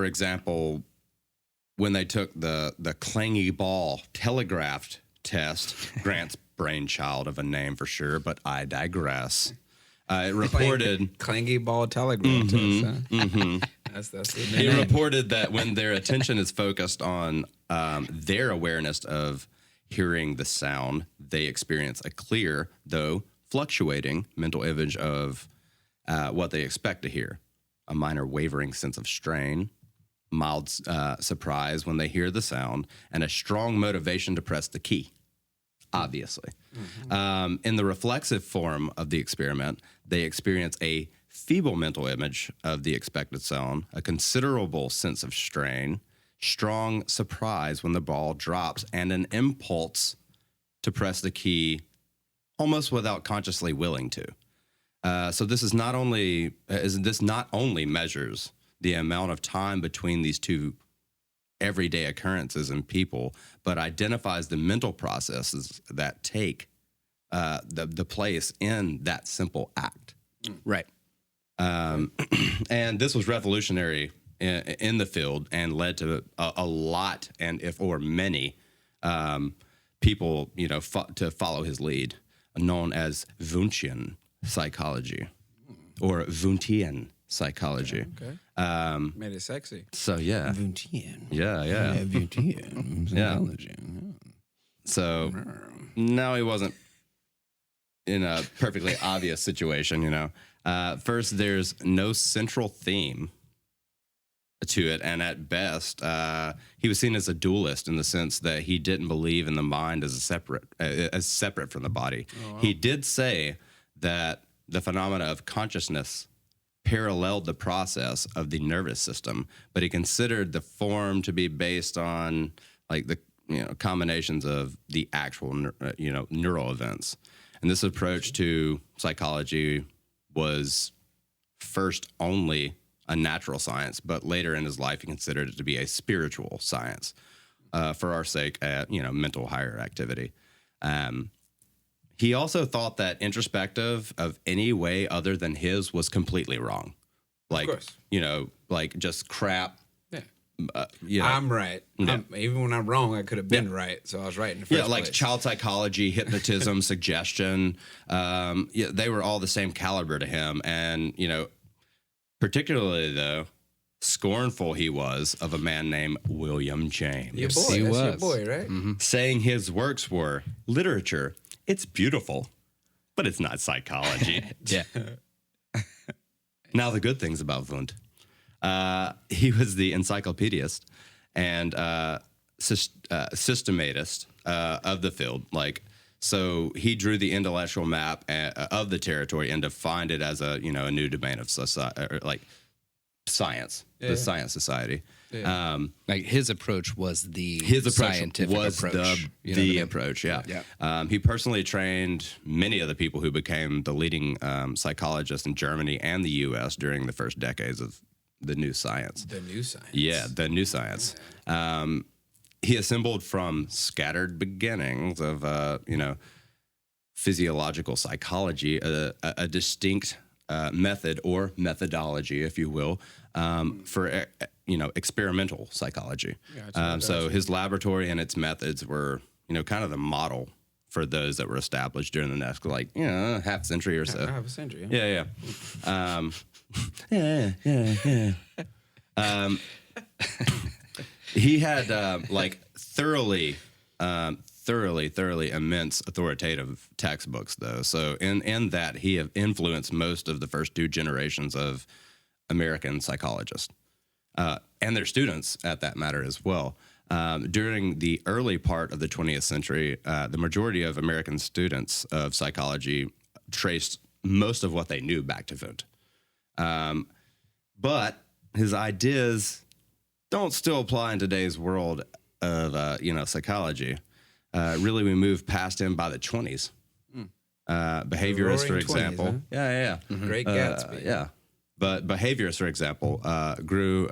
example, when they took the clangy ball telegraphed test, Grant's brainchild of a name for sure, but I digress. It reported... Clangy ball telegraph test, huh? That's the He name. reported that when their attention is focused on their awareness of hearing the sound, they experience a clear, though fluctuating, mental image of what they expect to hear. A minor wavering sense of strain, mild surprise when they hear the sound, and a strong motivation to press the key, obviously. In the reflexive form of the experiment, they experience a feeble mental image of the expected sound, a considerable sense of strain, strong surprise when the ball drops, and an impulse to press the key almost without consciously willing to. So this not only measures the amount of time between these two everyday occurrences in people, but identifies the mental processes that take the place in that simple act. right. And this was revolutionary in the field and led to a lot, and many people, to follow his lead, known as Wundtian psychology or Wundtian psychology. Okay. Made it sexy. So yeah, Wundtian. yeah. Wundtian psychology. So no, he wasn't in a perfectly obvious situation, First, there's no central theme to it, and at best, he was seen as a dualist in the sense that he didn't believe in the mind as separate from the body. Oh, wow. He did say that the phenomena of consciousness paralleled the process of the nervous system, but he considered the form to be based on like the combinations of the actual neural events. And this approach to psychology was first only a natural science, but later in his life he considered it to be a spiritual science for our sake at mental higher activity. He also thought that introspective of any way other than his was completely wrong. Like, course. Like just crap. Yeah. I'm right. Yeah. Even when I'm wrong, I could have been right. So I was right in the first Yeah, like place. child psychology, hypnotism, suggestion. They were all the same caliber to him. And, particularly, though, scornful he was of a man named William James. Your boy. He That's your was. boy, right? Saying his works were literature. It's beautiful, but it's not psychology. Yeah. Now, the good things about Wundt. He was the encyclopedist and systematist of the field. So he drew the intellectual map of the territory and defined it as a new domain of society, science, the science society. Yeah. Like his approach was the the scientific approach. approach. Yeah. Yeah. He personally trained many of the people who became the leading psychologists in Germany and the U.S. during the first decades of the new science. The new science. Yeah, the new science. He assembled from scattered beginnings of, physiological psychology, a distinct method or methodology, if you will, for experimental psychology. So his laboratory and its methods were, kind of the model for those that were established during the next, half century or so. Half a century. Yeah. He had thoroughly immense authoritative textbooks, though. So in that, he have influenced most of the first 2 generations of American psychologists and their students, at that matter, as well. During the early part of the 20th century, the majority of American students of psychology traced most of what they knew back to Wundt. But his ideas don't still apply in today's world of psychology. Really, we moved past him by the 20s. Behaviorists, for Roaring 20s, example. huh? Yeah. Great Gatsby. Yeah. But behaviorists, for example, grew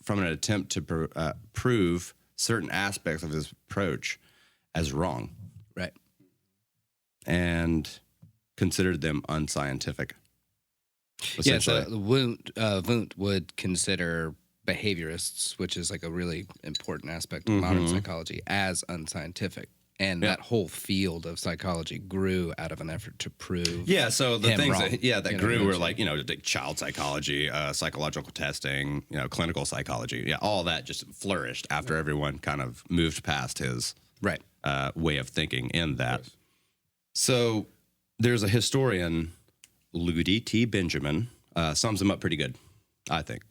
from an attempt to prove certain aspects of his approach as wrong Right. and considered them unscientific. Yeah, so essentially. Wundt would consider behaviorists, which is like a really important aspect of modern psychology, as unscientific. And that whole field of psychology grew out of an effort to prove. Yeah, so the him things wrong. that You know grew what were I'm like, like child psychology, psychological testing, clinical psychology. Yeah, all that just flourished after everyone kind of moved past his Right. way of thinking in that. So there's a historian, Ludi T. Benjamin, sums him up pretty good, I think.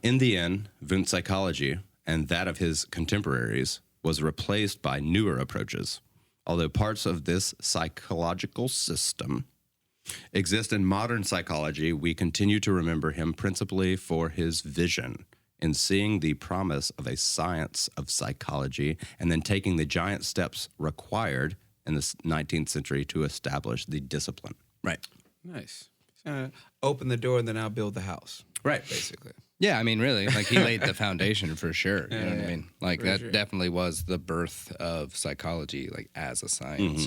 In the end, Wundt's psychology and that of his contemporaries was replaced by newer approaches. Although parts of this psychological system exist in modern psychology, we continue to remember him principally for his vision in seeing the promise of a science of psychology and then taking the giant steps required in the 19th century to establish the discipline. Right. Nice. Open the door and then I'll build the house. Right. Basically. Yeah, I mean, really, like he laid the foundation for sure. You know what I mean? Like For that sure. definitely was the birth of psychology, like as a science.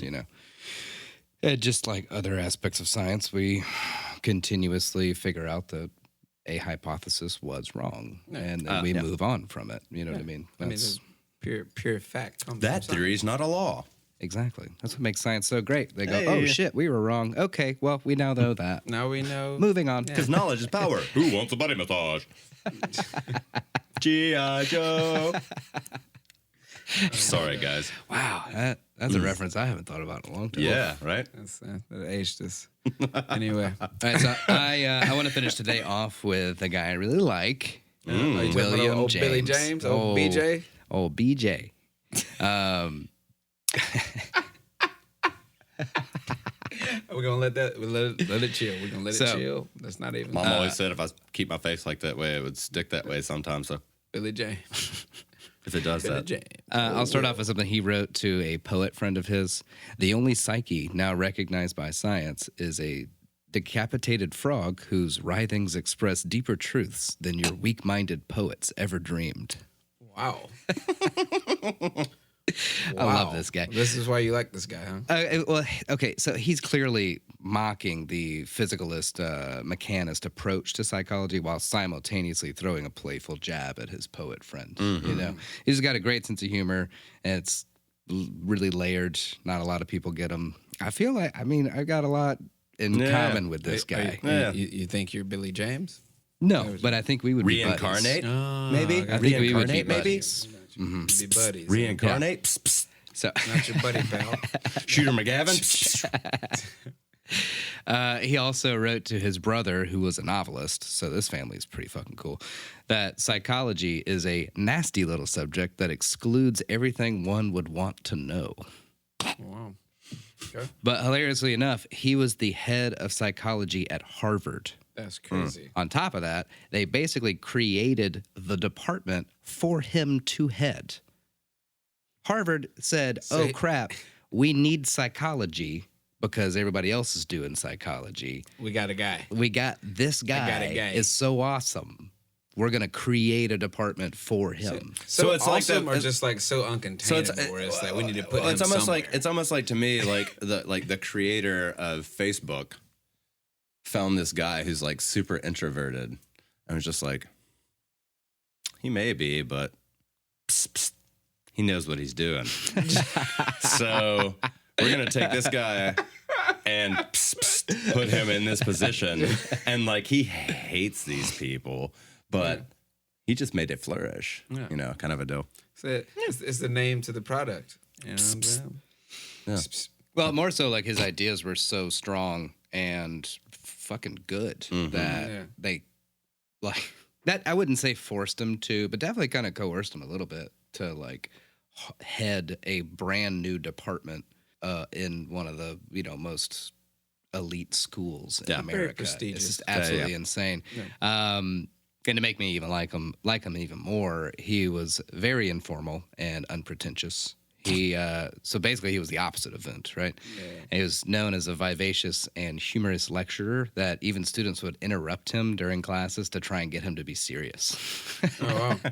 And just like other aspects of science, we continuously figure out that a hypothesis was wrong, and then we move on from it. You know what I mean? That's pure fact. Comes That from theory is not a law. exactly. That's what makes science so great. They go, "Oh shit, we were wrong." Okay, well, we now know that. Now we know. Moving on. Because knowledge is power. Who wants a body massage? G.I. Joe. Sorry, guys. Wow, that's a reference I haven't thought about in a long time. Yeah, right? That's, that aged us. Anyway. All right, so I want to finish today off with a guy I really like, Are you talking about William old James. Billy James? Old BJ? Old BJ. We're gonna let it chill. We're gonna let So- it chill. That's not even Mom always said if I keep my face like that way, it would stick that way sometimes. So Billy James. if it does Billy that. James. I'll start off with something he wrote to a poet friend of his. The only psyche now recognized by science is a decapitated frog whose writhings express deeper truths than your weak-minded poets ever dreamed. Wow. I love this guy. This is why you like this guy, huh? Well, okay, so he's clearly mocking the physicalist, mechanist approach to psychology while simultaneously throwing a playful jab at his poet friend. You know, he's got a great sense of humor, and it's really layered. Not a lot of people get him. I feel like, I mean, I've got a lot in common with this guy. You think you're Billy James? No, but I think we would Reincarnate? Be buddies. Maybe? I think we would be Reincarnate, maybe? buddies. Be buddies. Reincarnate? Psst, psst. So Not your buddy, pal. Shooter McGavin? Psst. he also wrote to his brother, who was a novelist, so this family is pretty fucking cool, that psychology is a nasty little subject that excludes everything one would want to know. Wow. Okay. But hilariously enough, he was the head of psychology at Harvard. That's crazy. On top of that, they basically created the department for him to head. Harvard said, oh crap, we need psychology because everybody else is doing psychology. We got a guy. We got this guy, got a guy. is so awesome. We're going to create a department for him. So it's it's like awesome that- or just like so uncontainable So it's where it's like we need to put well, him it's almost somewhere. like it's almost like to me like the creator of Facebook found this guy who's like super introverted and was just like, he may be, but psst, psst, he knows what he's doing. So we're gonna take this guy and psst, psst, put him in this position, and like he hates these people, but he just made it flourish. Yeah. You know, kind of a deal. it's the name to the product. You know what I'm saying? Yeah. Well, more so like his ideas were so strong and fucking good that Yeah. they like that. I wouldn't say forced him to, but definitely kind of coerced him a little bit to like head a brand new department in one of the most elite schools in Yeah. Very America. prestigious. It's just absolutely yeah. insane. And to make me even like him even more, he was very informal and unpretentious. He so basically he was the opposite of Wundt, right? He was known as a vivacious and humorous lecturer that even students would interrupt him during classes to try and get him to be serious. Oh, wow.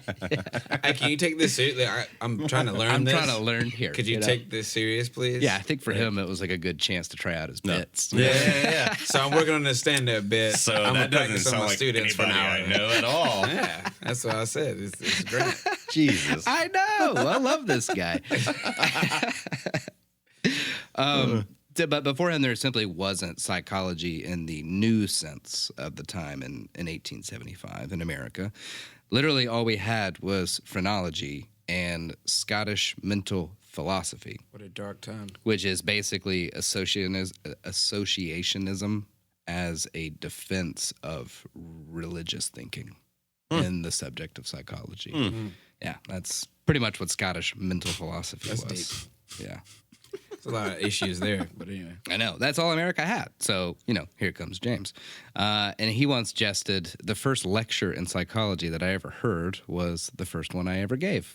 Hey, can you take this seriously? I'm trying to learn I'm this. trying to learn here. Could you know? take this serious, please? Yeah, I think for him it was like a good chance to try out his bits. Yeah. So I'm working on the stand-up bit. So I'm that gonna doesn't practice on sound my like students for anybody now. I know at all. Yeah, that's what I said. It's great. Jesus. I know. I love this guy. But beforehand, there simply wasn't psychology in the new sense of the time in 1875 in America. Literally, all we had was phrenology and Scottish mental philosophy, What a dark time. which is basically associationism as a defense of religious thinking in the subject of psychology. Yeah, that's pretty much what Scottish mental philosophy That's was. Yeah. There's a lot of issues there, but anyway. I know. That's all America had. So, here comes James. And he once jested, the first lecture in psychology that I ever heard was the first one I ever gave.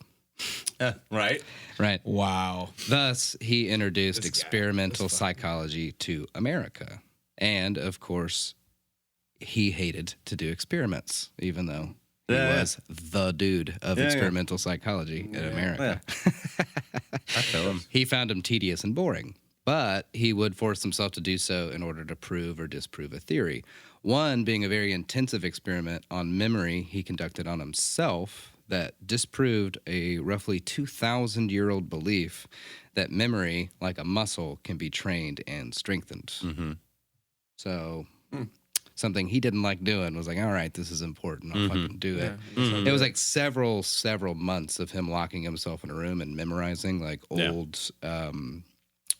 Right? Right. Wow. Thus, he introduced This guy, experimental this fucking- psychology to America. And, of course, he hated to do experiments, even though he Yeah. was the dude of Yeah, yeah. experimental psychology in America. I feel him. He found them tedious and boring, but he would force himself to do so in order to prove or disprove a theory. One being a very intensive experiment on memory he conducted on himself that disproved a roughly 2,000-year-old belief that memory, like a muscle, can be trained and strengthened. So something he didn't like doing was like, all right, this is important. I'll fucking do it. It was like several months of him locking himself in a room and memorizing like old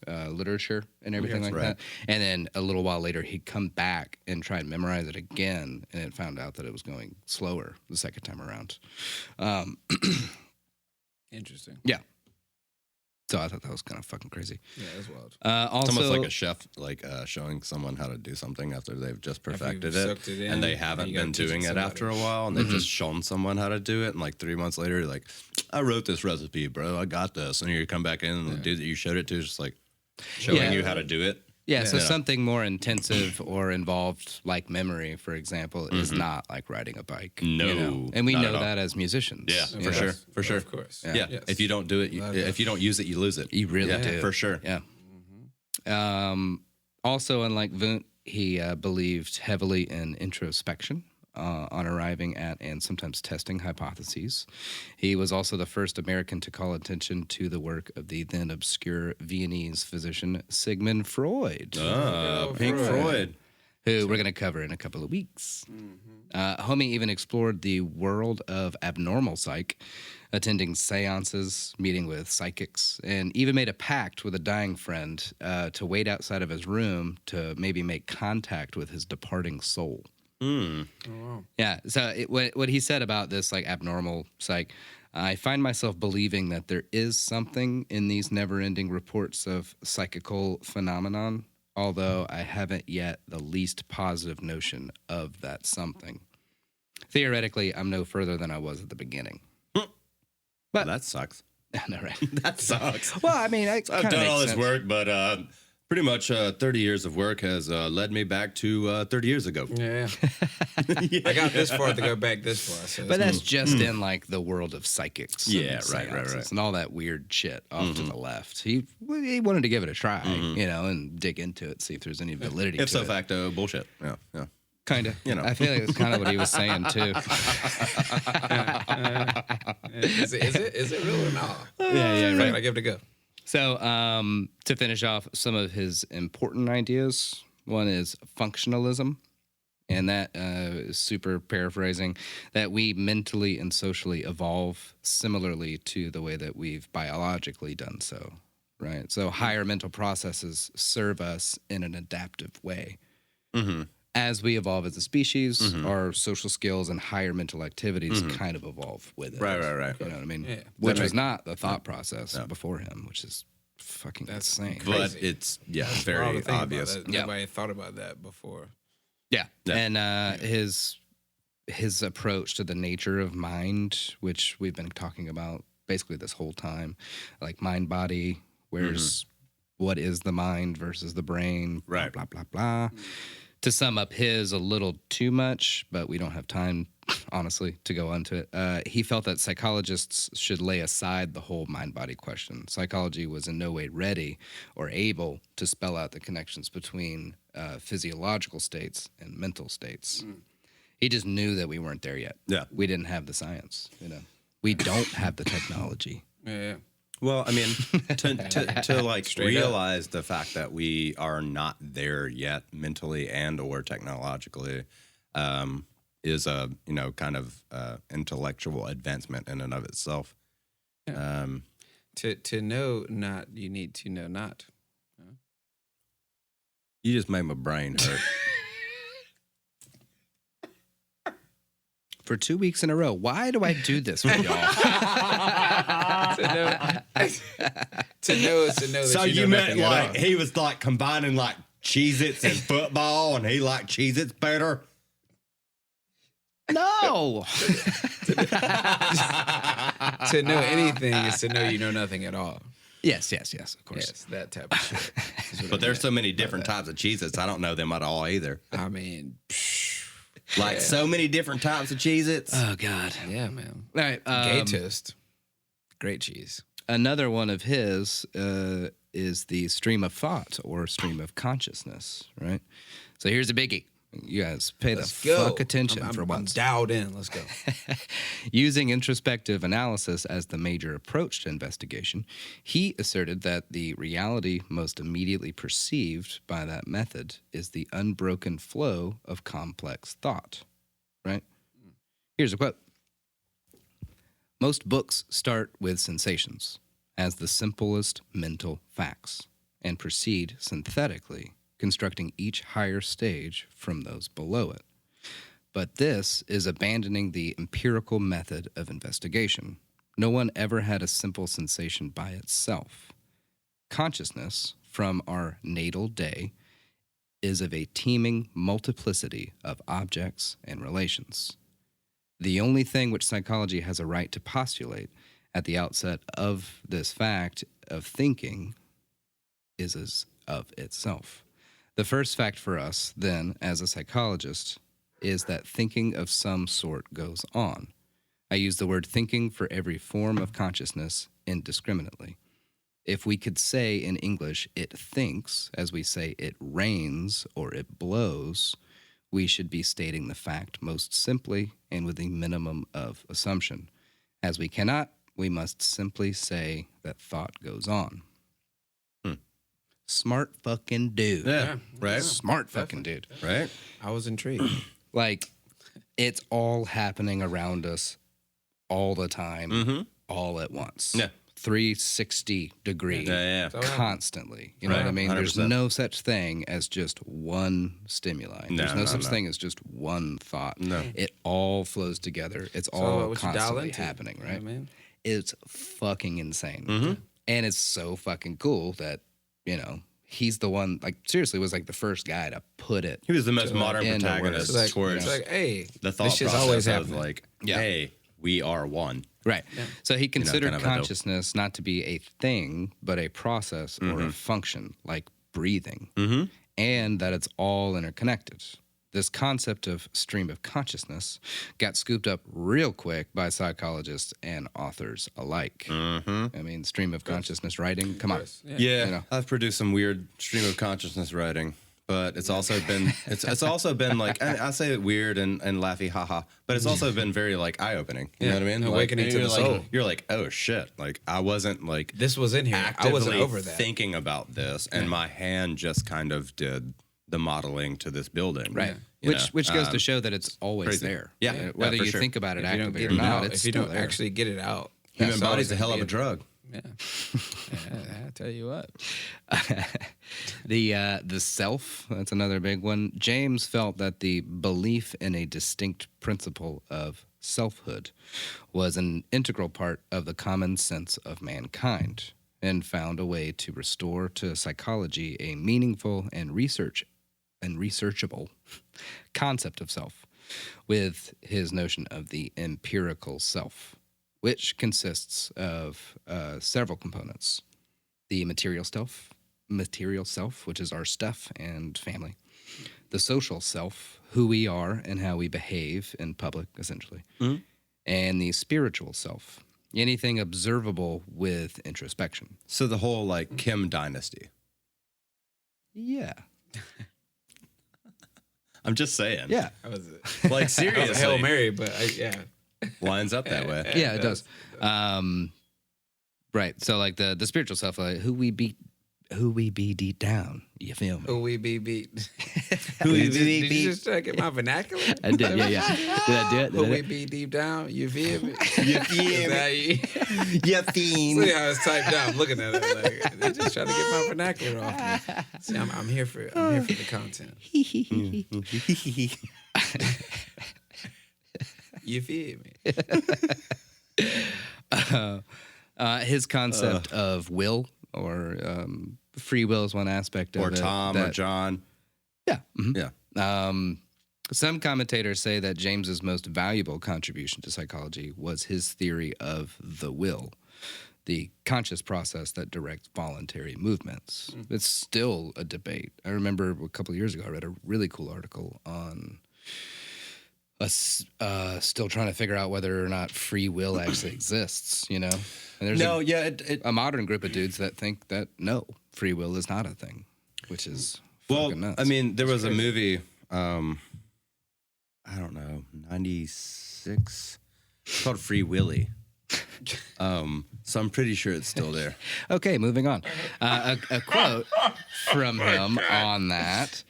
literature and everything like that. And then a little while later, he'd come back and try and memorize it again, and it found out that it was going slower the second time around. Interesting. Yeah. So I thought that was kind of fucking crazy. Yeah, that's wild. Also, It's almost like a chef, showing someone how to do something after they've just perfected it, sucked it in, and they and haven't you gotta been teach it doing it somebody. after a while, and they've just shown someone how to do it, and like 3 months later, you're like, I wrote this recipe, bro, I got this, and you come back in, and the dude that you showed it to is just like showing Yeah. you how to do it. yeah, so Yeah. something more intensive or involved, like memory, for example, is not like riding a bike. No, And we not know at all. that as musicians. Yeah, you for know? sure, for sure. Of course. Yeah, Yes. if you don't do it, if you don't use it, you lose it. You really yeah, do. for sure. Yeah. Also, unlike Wundt, he believed heavily in introspection on arriving at and sometimes testing hypotheses. He was also the first American to call attention to the work of the then obscure Viennese physician Sigmund Freud, Pink Floyd. who we're going to cover in a couple of weeks. Homie even explored the world of abnormal psych, attending seances, meeting with psychics, and even made a pact with a dying friend to wait outside of his room to maybe make contact with his departing soul. Yeah, so what he said about this like abnormal psych, I find myself believing that there is something in these never-ending reports of psychical phenomenon, although I haven't yet the least positive notion of that something. Theoretically, I'm no further than I was at the beginning. But that sucks. No, right? That sucks. Well, I mean, I've done all this work, but pretty much 30 years of work has led me back to 30 years ago. Yeah. I got this far to go back this far. So But that's just in like the world of psychics. Yeah, and right, seances And all that weird shit off to the left. He wanted to give it a try, and dig into it, see if there's any validity If to so it. facto bullshit. Yeah. Kind of. I feel like it's kind of what he was saying too. Is it real or not? Yeah, I give it a go. So, to finish off some of his important ideas, one is functionalism, and that is super paraphrasing, that we mentally and socially evolve similarly to the way that we've biologically done so. right? So higher mental processes serve us in an adaptive way. As we evolve as a species, our social skills and higher mental activities kind of evolve with it. Right. You know what I mean? Yeah. Which was not the thought process before him, which is fucking insane. But Crazy. it's Wild to very think about obvious. that. Yeah. Nobody thought about that before. Yeah. And his approach to the nature of mind, which we've been talking about basically this whole time, like mind body, where's what is the mind versus the brain, Right. blah, blah, blah. To sum up his a little too much, but we don't have time, honestly, to go into it. He felt that psychologists should lay aside the whole mind-body question. Psychology was in no way ready or able to spell out the connections between physiological states and mental states. He just knew that we weren't there yet. Yeah. We didn't have the science, you know. We don't have the technology. Yeah. Well, I mean, to like Straight realize the fact that we are not there yet mentally and or technologically is a kind of intellectual advancement in and of itself. To know not, you need to know not. You just made my brain hurt. For 2 weeks in a row, why do I do this for y'all? To know that So you you know meant nothing at like all. he was like combining like Cheez-Its and football, and he liked Cheez-Its better. No. To know anything is to know you know nothing at all. Yes, of course. Yes, that type of shit. is what But I there's meant. so many different types of Cheez-Its. I don't know them at all either. I mean, Like so many different types of Cheez-Its. Oh, God. yeah, man. All right. Gay toast. Great cheese. Another one of his is the stream of thought or stream of consciousness, right? So here's a biggie. You guys pay Let's the go. fuck attention I'm for once. dialed in. Let's go. Using introspective analysis as the major approach to investigation, he asserted that the reality most immediately perceived by that method is the unbroken flow of complex thought, right? Here's a quote. Most books start with sensations as the simplest mental facts and proceed synthetically, constructing each higher stage from those below it. But this is abandoning the empirical method of investigation. No one ever had a simple sensation by itself. Consciousness, from our natal day, is of a teeming multiplicity of objects and relations. The only thing which psychology has a right to postulate at the outset of this fact of thinking is as of itself. The first fact for us, then, as a psychologist, is that thinking of some sort goes on. I use the word thinking for every form of consciousness indiscriminately. If we could say in English, it thinks, as we say it rains or it blows, we should be stating the fact most simply and with a minimum of assumption. As we cannot, we must simply say that thought goes on. Smart fucking dude. Yeah, right. Smart fucking dude. Right. I was intrigued. Like, it's all happening around us all the time, all at once. Yeah. 360 degree, Yeah. constantly. You know Right, what I mean? There's 100%. no such thing as just one stimuli. There's no such no. thing as just one thought. No. It all flows together. It's So all what you dial constantly into, happening, you know right? what I mean? It's fucking insane. And it's so fucking cool that, he's the one, like, seriously, was like the first guy to put it. He was the most modern in the protagonist words. It's towards like, hey, the thought this shit's process always of happening. like, Yeah. hey, we are one. Right. So he considered kind of a dope- consciousness not to be a thing, but a process or a function, like breathing, and that it's all interconnected. This concept of stream of consciousness got scooped up real quick by psychologists and authors alike. I mean, stream of consciousness writing, come on. Yeah, You know. I've produced some weird stream of consciousness writing, but it's also been it's also been like I say it weird and laughy haha, but it's also been very like eye opening. You know what I mean? Awakening Like, to you're the like- soul. You're like, oh shit! Like I wasn't like This was in here. I wasn't actively over that. thinking about this, and my hand just kind of did the modeling to this building. Right. You Which know? goes to show that it's always crazy. there. Yeah, Whether for you sure. think about it If you don't actively get or it not, out, it's if you still don't there. actually get it out, Human it's body's always a hell of gonna a be drug. Yeah. I tell you what. The self, that's another big one. James felt that the belief in a distinct principle of selfhood was an integral part of the common sense of mankind, and found a way to restore to psychology a meaningful and researchable concept of self with his notion of the empirical self, which consists of several components: the material self, which is our stuff and family; the social self, who we are and how we behave in public, essentially; and the spiritual self, anything observable with introspection. So the whole like Kim dynasty. Yeah. I'm just saying. Yeah. That was it. Like That was a Hail seriously, Mary, but yeah. lines up that way. Yeah, it does. Right. So like the spiritual self, like who we be deep down. You feel me? Who we be beat. Who we Did be you beat. just try to get my vernacular? I did. Yeah. Did I do it? Who Did I we do it? be deep down? You feel me? You feel me? You feel See how it's typed down. I'm looking at it like they're just trying to get my vernacular off me. See, I'm here for the content. You feel me? His concept of will or free will is one aspect of Or it. Tom or that- John. Yeah. Mhm. Yeah. Some commentators say that James's most valuable contribution to psychology was his theory of the will, the conscious process that directs voluntary movements. It's still a debate. I remember a couple of years ago I read a really cool article on us still trying to figure out whether or not free will actually exists, you know? And there's No, yeah, it a modern group of dudes that think that no, free will is not a thing, which is well, fucking nuts. I mean, there was a movie, I don't know, 96. It's called Free Willy. So I'm pretty sure it's still there. Okay, moving on. A quote from him on that.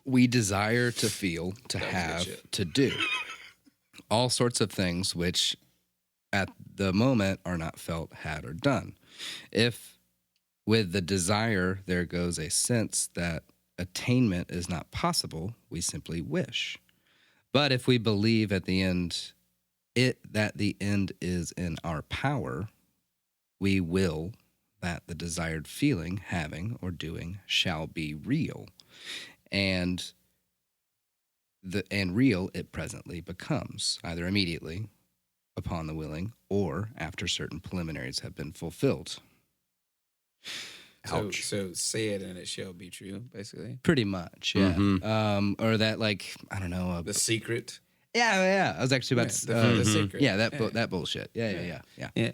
We desire to feel, to have, to do. All sorts of things which at the moment are not felt, had, or done. If with the desire there goes a sense that attainment is not possible, we simply wish. But if we believe at the end that the end is in our power, we will that the desired feeling, having, or doing shall be real. And real it presently becomes, either immediately upon the willing or after certain preliminaries have been fulfilled. Ouch. So say it and it shall be true, basically. Pretty much, yeah. Mhm. Or that, like, I don't know. The secret. Yeah. I was actually about to. The secret. Yeah, that bullshit. Yeah. Yeah.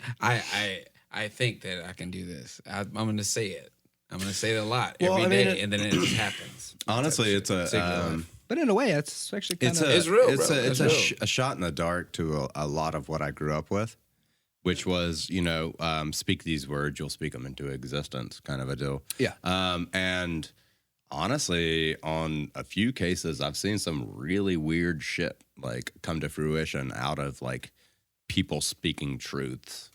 I think that I can do this. I'm going to say it. I'm going to say it a lot Well, every I mean, day, and then it just happens. Honestly, it's a Secret life. But in a way, that's actually kind it's of. a It's real, it's bro. a, it's It's a, real. a shot in the dark to a lot of what I grew up with, which was, speak these words, you'll speak them into existence, kind of a deal. Yeah. And honestly, on a few cases, I've seen some really weird shit like come to fruition out of like people speaking truths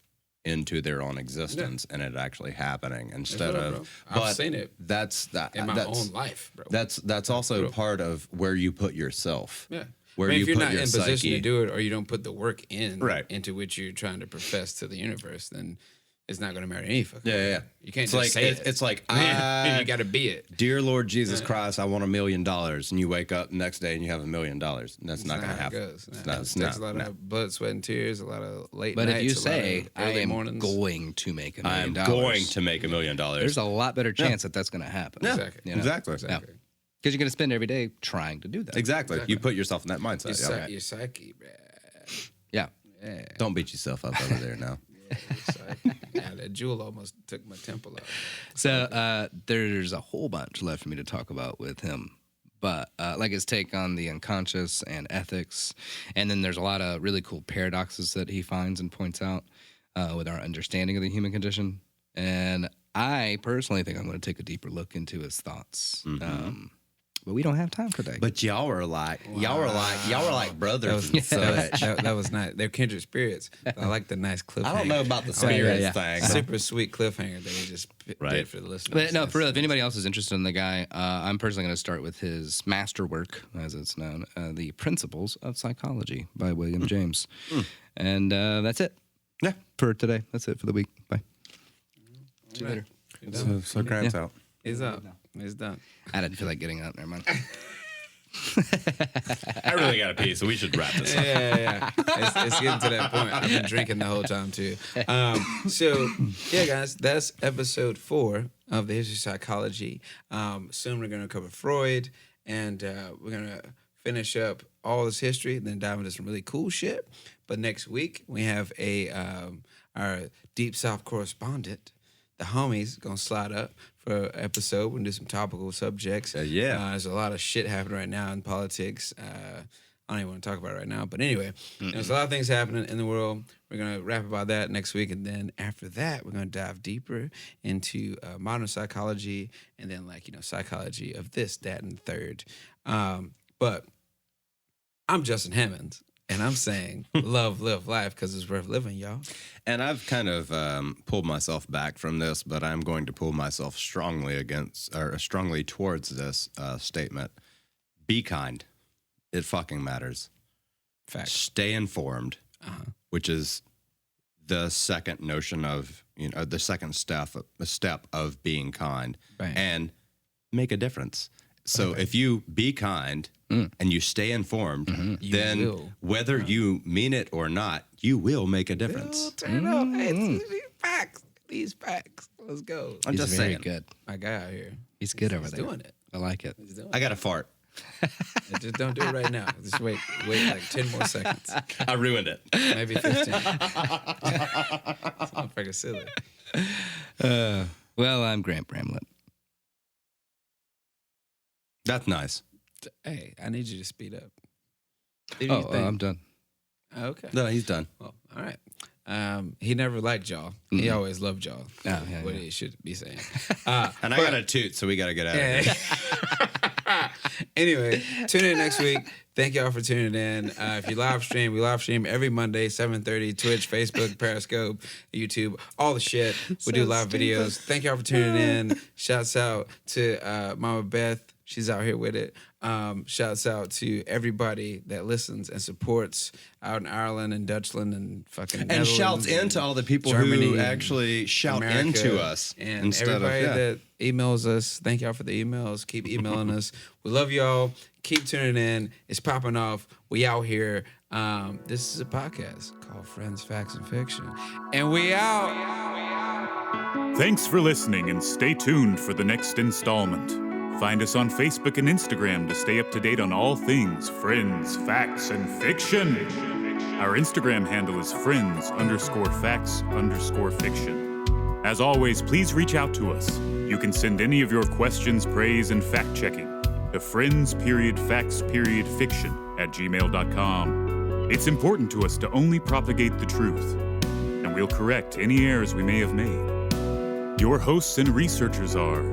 into their own existence and it actually happening instead real, of. bro. I've but seen it That's that in my that's, own life, bro. That's also real. part of where you put yourself. Yeah. Where I mean, you if you're put not your in position psyche. to do it, or you don't put the work in Right. into which you're trying to profess to the universe, then it's not going to matter any fucking Yeah, way. yeah. You can't It's just like say it. it's like you got to be it. Dear Lord Jesus Christ, I want $1 million, and you wake up next day and you have $1 million. That's not going to how it happen. goes. It's Nah, not. it It's takes not. a lot of blood, sweat, and tears, a lot of late But nights. if you a lot say, of I early am mornings. going to make $1 I'm million, going to make $1 million. there's a lot better chance that that's going to happen. Yeah, Exactly. You know? exactly. Exactly. Because you're going to spend every day trying to do that. Exactly. You put yourself in that mindset. Your, yeah. your psyche, bruh. Yeah. Yeah. Don't beat yourself up over there now. Your psyche. Yeah, that jewel almost took my temple out. So there's a whole bunch left for me to talk about with him. But like his take on the unconscious and ethics. And then there's a lot of really cool paradoxes that he finds and points out with our understanding of the human condition. And I personally think I'm going to take a deeper look into his thoughts. But we don't have time for that. But y'all were like brothers. That was nice. They're kindred spirits. I like the nice cliffhanger. I don't know about the spirits thing. Super sweet cliffhanger that we just did for the listeners. But no, for real, if anybody else is interested in the guy, I'm personally going to start with his masterwork, as it's known, The Principles of Psychology by William James. And that's it. Yeah. For today. That's it for the week. Bye. See you later. So Grant's out. He's up. He's done. I didn't feel like getting up. Never mind. I really got to pee, so we should wrap this up. Yeah. It's getting to that point. I've been drinking the whole time, too. So, guys, that's episode 4 of the History of Psychology. Soon we're going to cover Freud, and we're going to finish up all this history, and then dive into some really cool shit. But next week, we have our Deep South correspondent, the homies, going to slide up for an episode. We're going to do some topical subjects. There's a lot of shit happening right now in politics. I don't even want to talk about it right now. But anyway, there's a lot of things happening in the world. We're going to rap about that next week. And then after that, we're going to dive deeper into modern psychology and then, psychology of this, that, and third. But I'm Justin Hammonds. And I'm saying, love, live life, because it's worth living, y'all. And I've kind of pulled myself back from this, but I'm going to pull myself strongly towards this statement. Be kind. It fucking matters. Facts. Stay informed, which is the second notion of, the second step of being kind, right. And make a difference. So if you be kind and you stay informed, then whether you mean it or not, you will make a difference. Turn it up. Hey, these facts. Let's go. I'm He's just very saying. good. My guy out here. He's good over He's there. doing it. I like it. He's doing I got to fart. it. Just don't do it right now. Just wait like 10 more seconds. I ruined it. Maybe 15. It's not freaking silly. Well, I'm Grant Bramlett. That's nice. Hey, I need you to speed up. I'm done. Okay. No, he's done. Well, all right. He never liked y'all. He always loved y'all. Yeah, what he should be saying. And I got a toot, so we got to get out of here. Anyway, tune in next week. Thank y'all for tuning in. If you live stream, we live stream every Monday, 7:30, Twitch, Facebook, Periscope, YouTube, all the shit. We do live videos. Thank y'all for tuning in. Shouts out to Mama Beth. She's out here with it. Shouts out to everybody that listens and supports out in Ireland and Dutchland and fucking And Netherlands shouts into all the people Germany who and actually shout America, into us. and instead everybody of, that emails us. Thank y'all for the emails. Keep emailing us. We love y'all. Keep tuning in. It's popping off. We out here. This is a podcast called Friends, Facts, and Fiction. And we out. Thanks for listening and stay tuned for the next installment. Find us on Facebook and Instagram to stay up to date on all things Friends, Facts, and Fiction. Our Instagram handle is friends_facts_fiction. As always, please reach out to us. You can send any of your questions, praise, and fact-checking to friends_facts_fiction@gmail.com. It's important to us to only propagate the truth, and we'll correct any errors we may have made. Your hosts and researchers are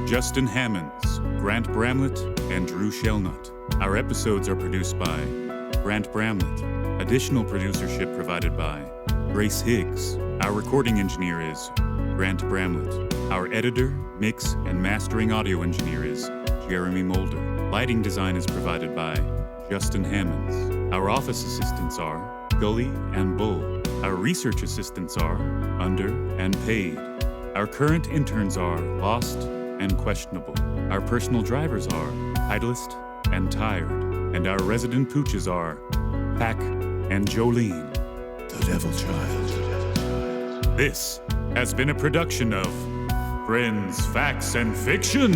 Justin Hammonds, Grant Bramlett, and Drew Shellnut. Our episodes are produced by Grant Bramlett. Additional producership provided by Grace Higgs. Our recording engineer is Grant Bramlett. Our editor, mix, and mastering audio engineer is Jeremy Mulder. Lighting design is provided by Justin Hammonds. Our office assistants are Gully and Bull. Our research assistants are Under and Paid. Our current interns are Lost and Questionable. Our personal drivers are Titleist and Tired. And our resident pooches are Pack and Jolene, the Devil Child. This has been a production of Friends, Facts, and Fiction.